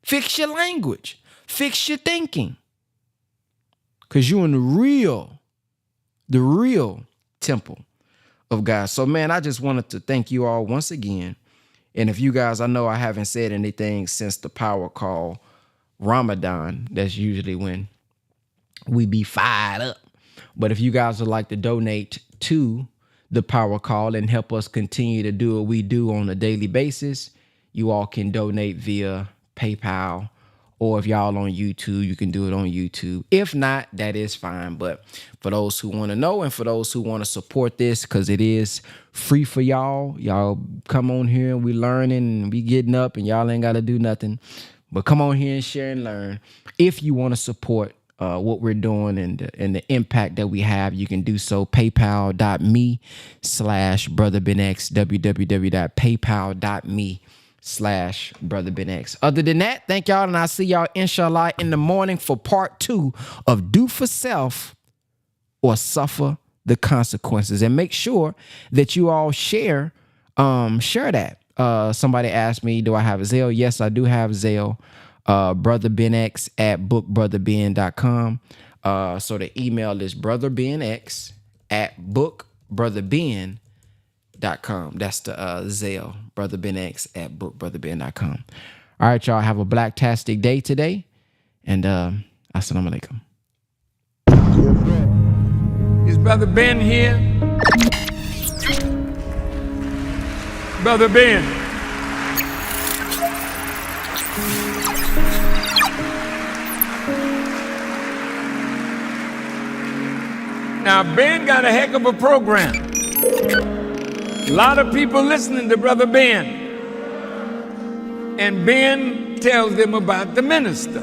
fix your language, fix your thinking. Because you're in the real temple of God. So, man, I just wanted to thank you all once again. And if you guys, I know I haven't said anything since the power call Ramadan. That's usually when we be fired up. But if you guys would like to donate to the power call and help us continue to do what we do on a daily basis, you all can donate via PayPal. Or if y'all on YouTube, you can do it on YouTube. If not, that is fine. But for those who want to know and for those who want to support this, because it is free for y'all come on here and we learning and we getting up and y'all ain't got to do nothing. But come on here and share and learn. If you want to support what we're doing and the impact that we have, you can do so. PayPal.me/BrotherBenX, www.paypal.me/BrotherBenX. Other than that, thank y'all, and I'll see y'all, inshallah, in the morning for part 2 of Do for Self or Suffer the Consequences. And make sure that you all share that. Somebody asked me, do I have Zelle? Yes, I do have Zelle. BrotherBenX@bookbrotherben.com. So the email is brotherbenx@bookbrotherben.com. That's the Zelle, brotherbenx@bookbrotherben.com. All right, y'all, have a blacktastic day today, and assalamu alaikum. Is Brother Ben here? Brother Ben. Now, Ben got a heck of a program. A lot of people listening to Brother Ben. And Ben tells them about the minister.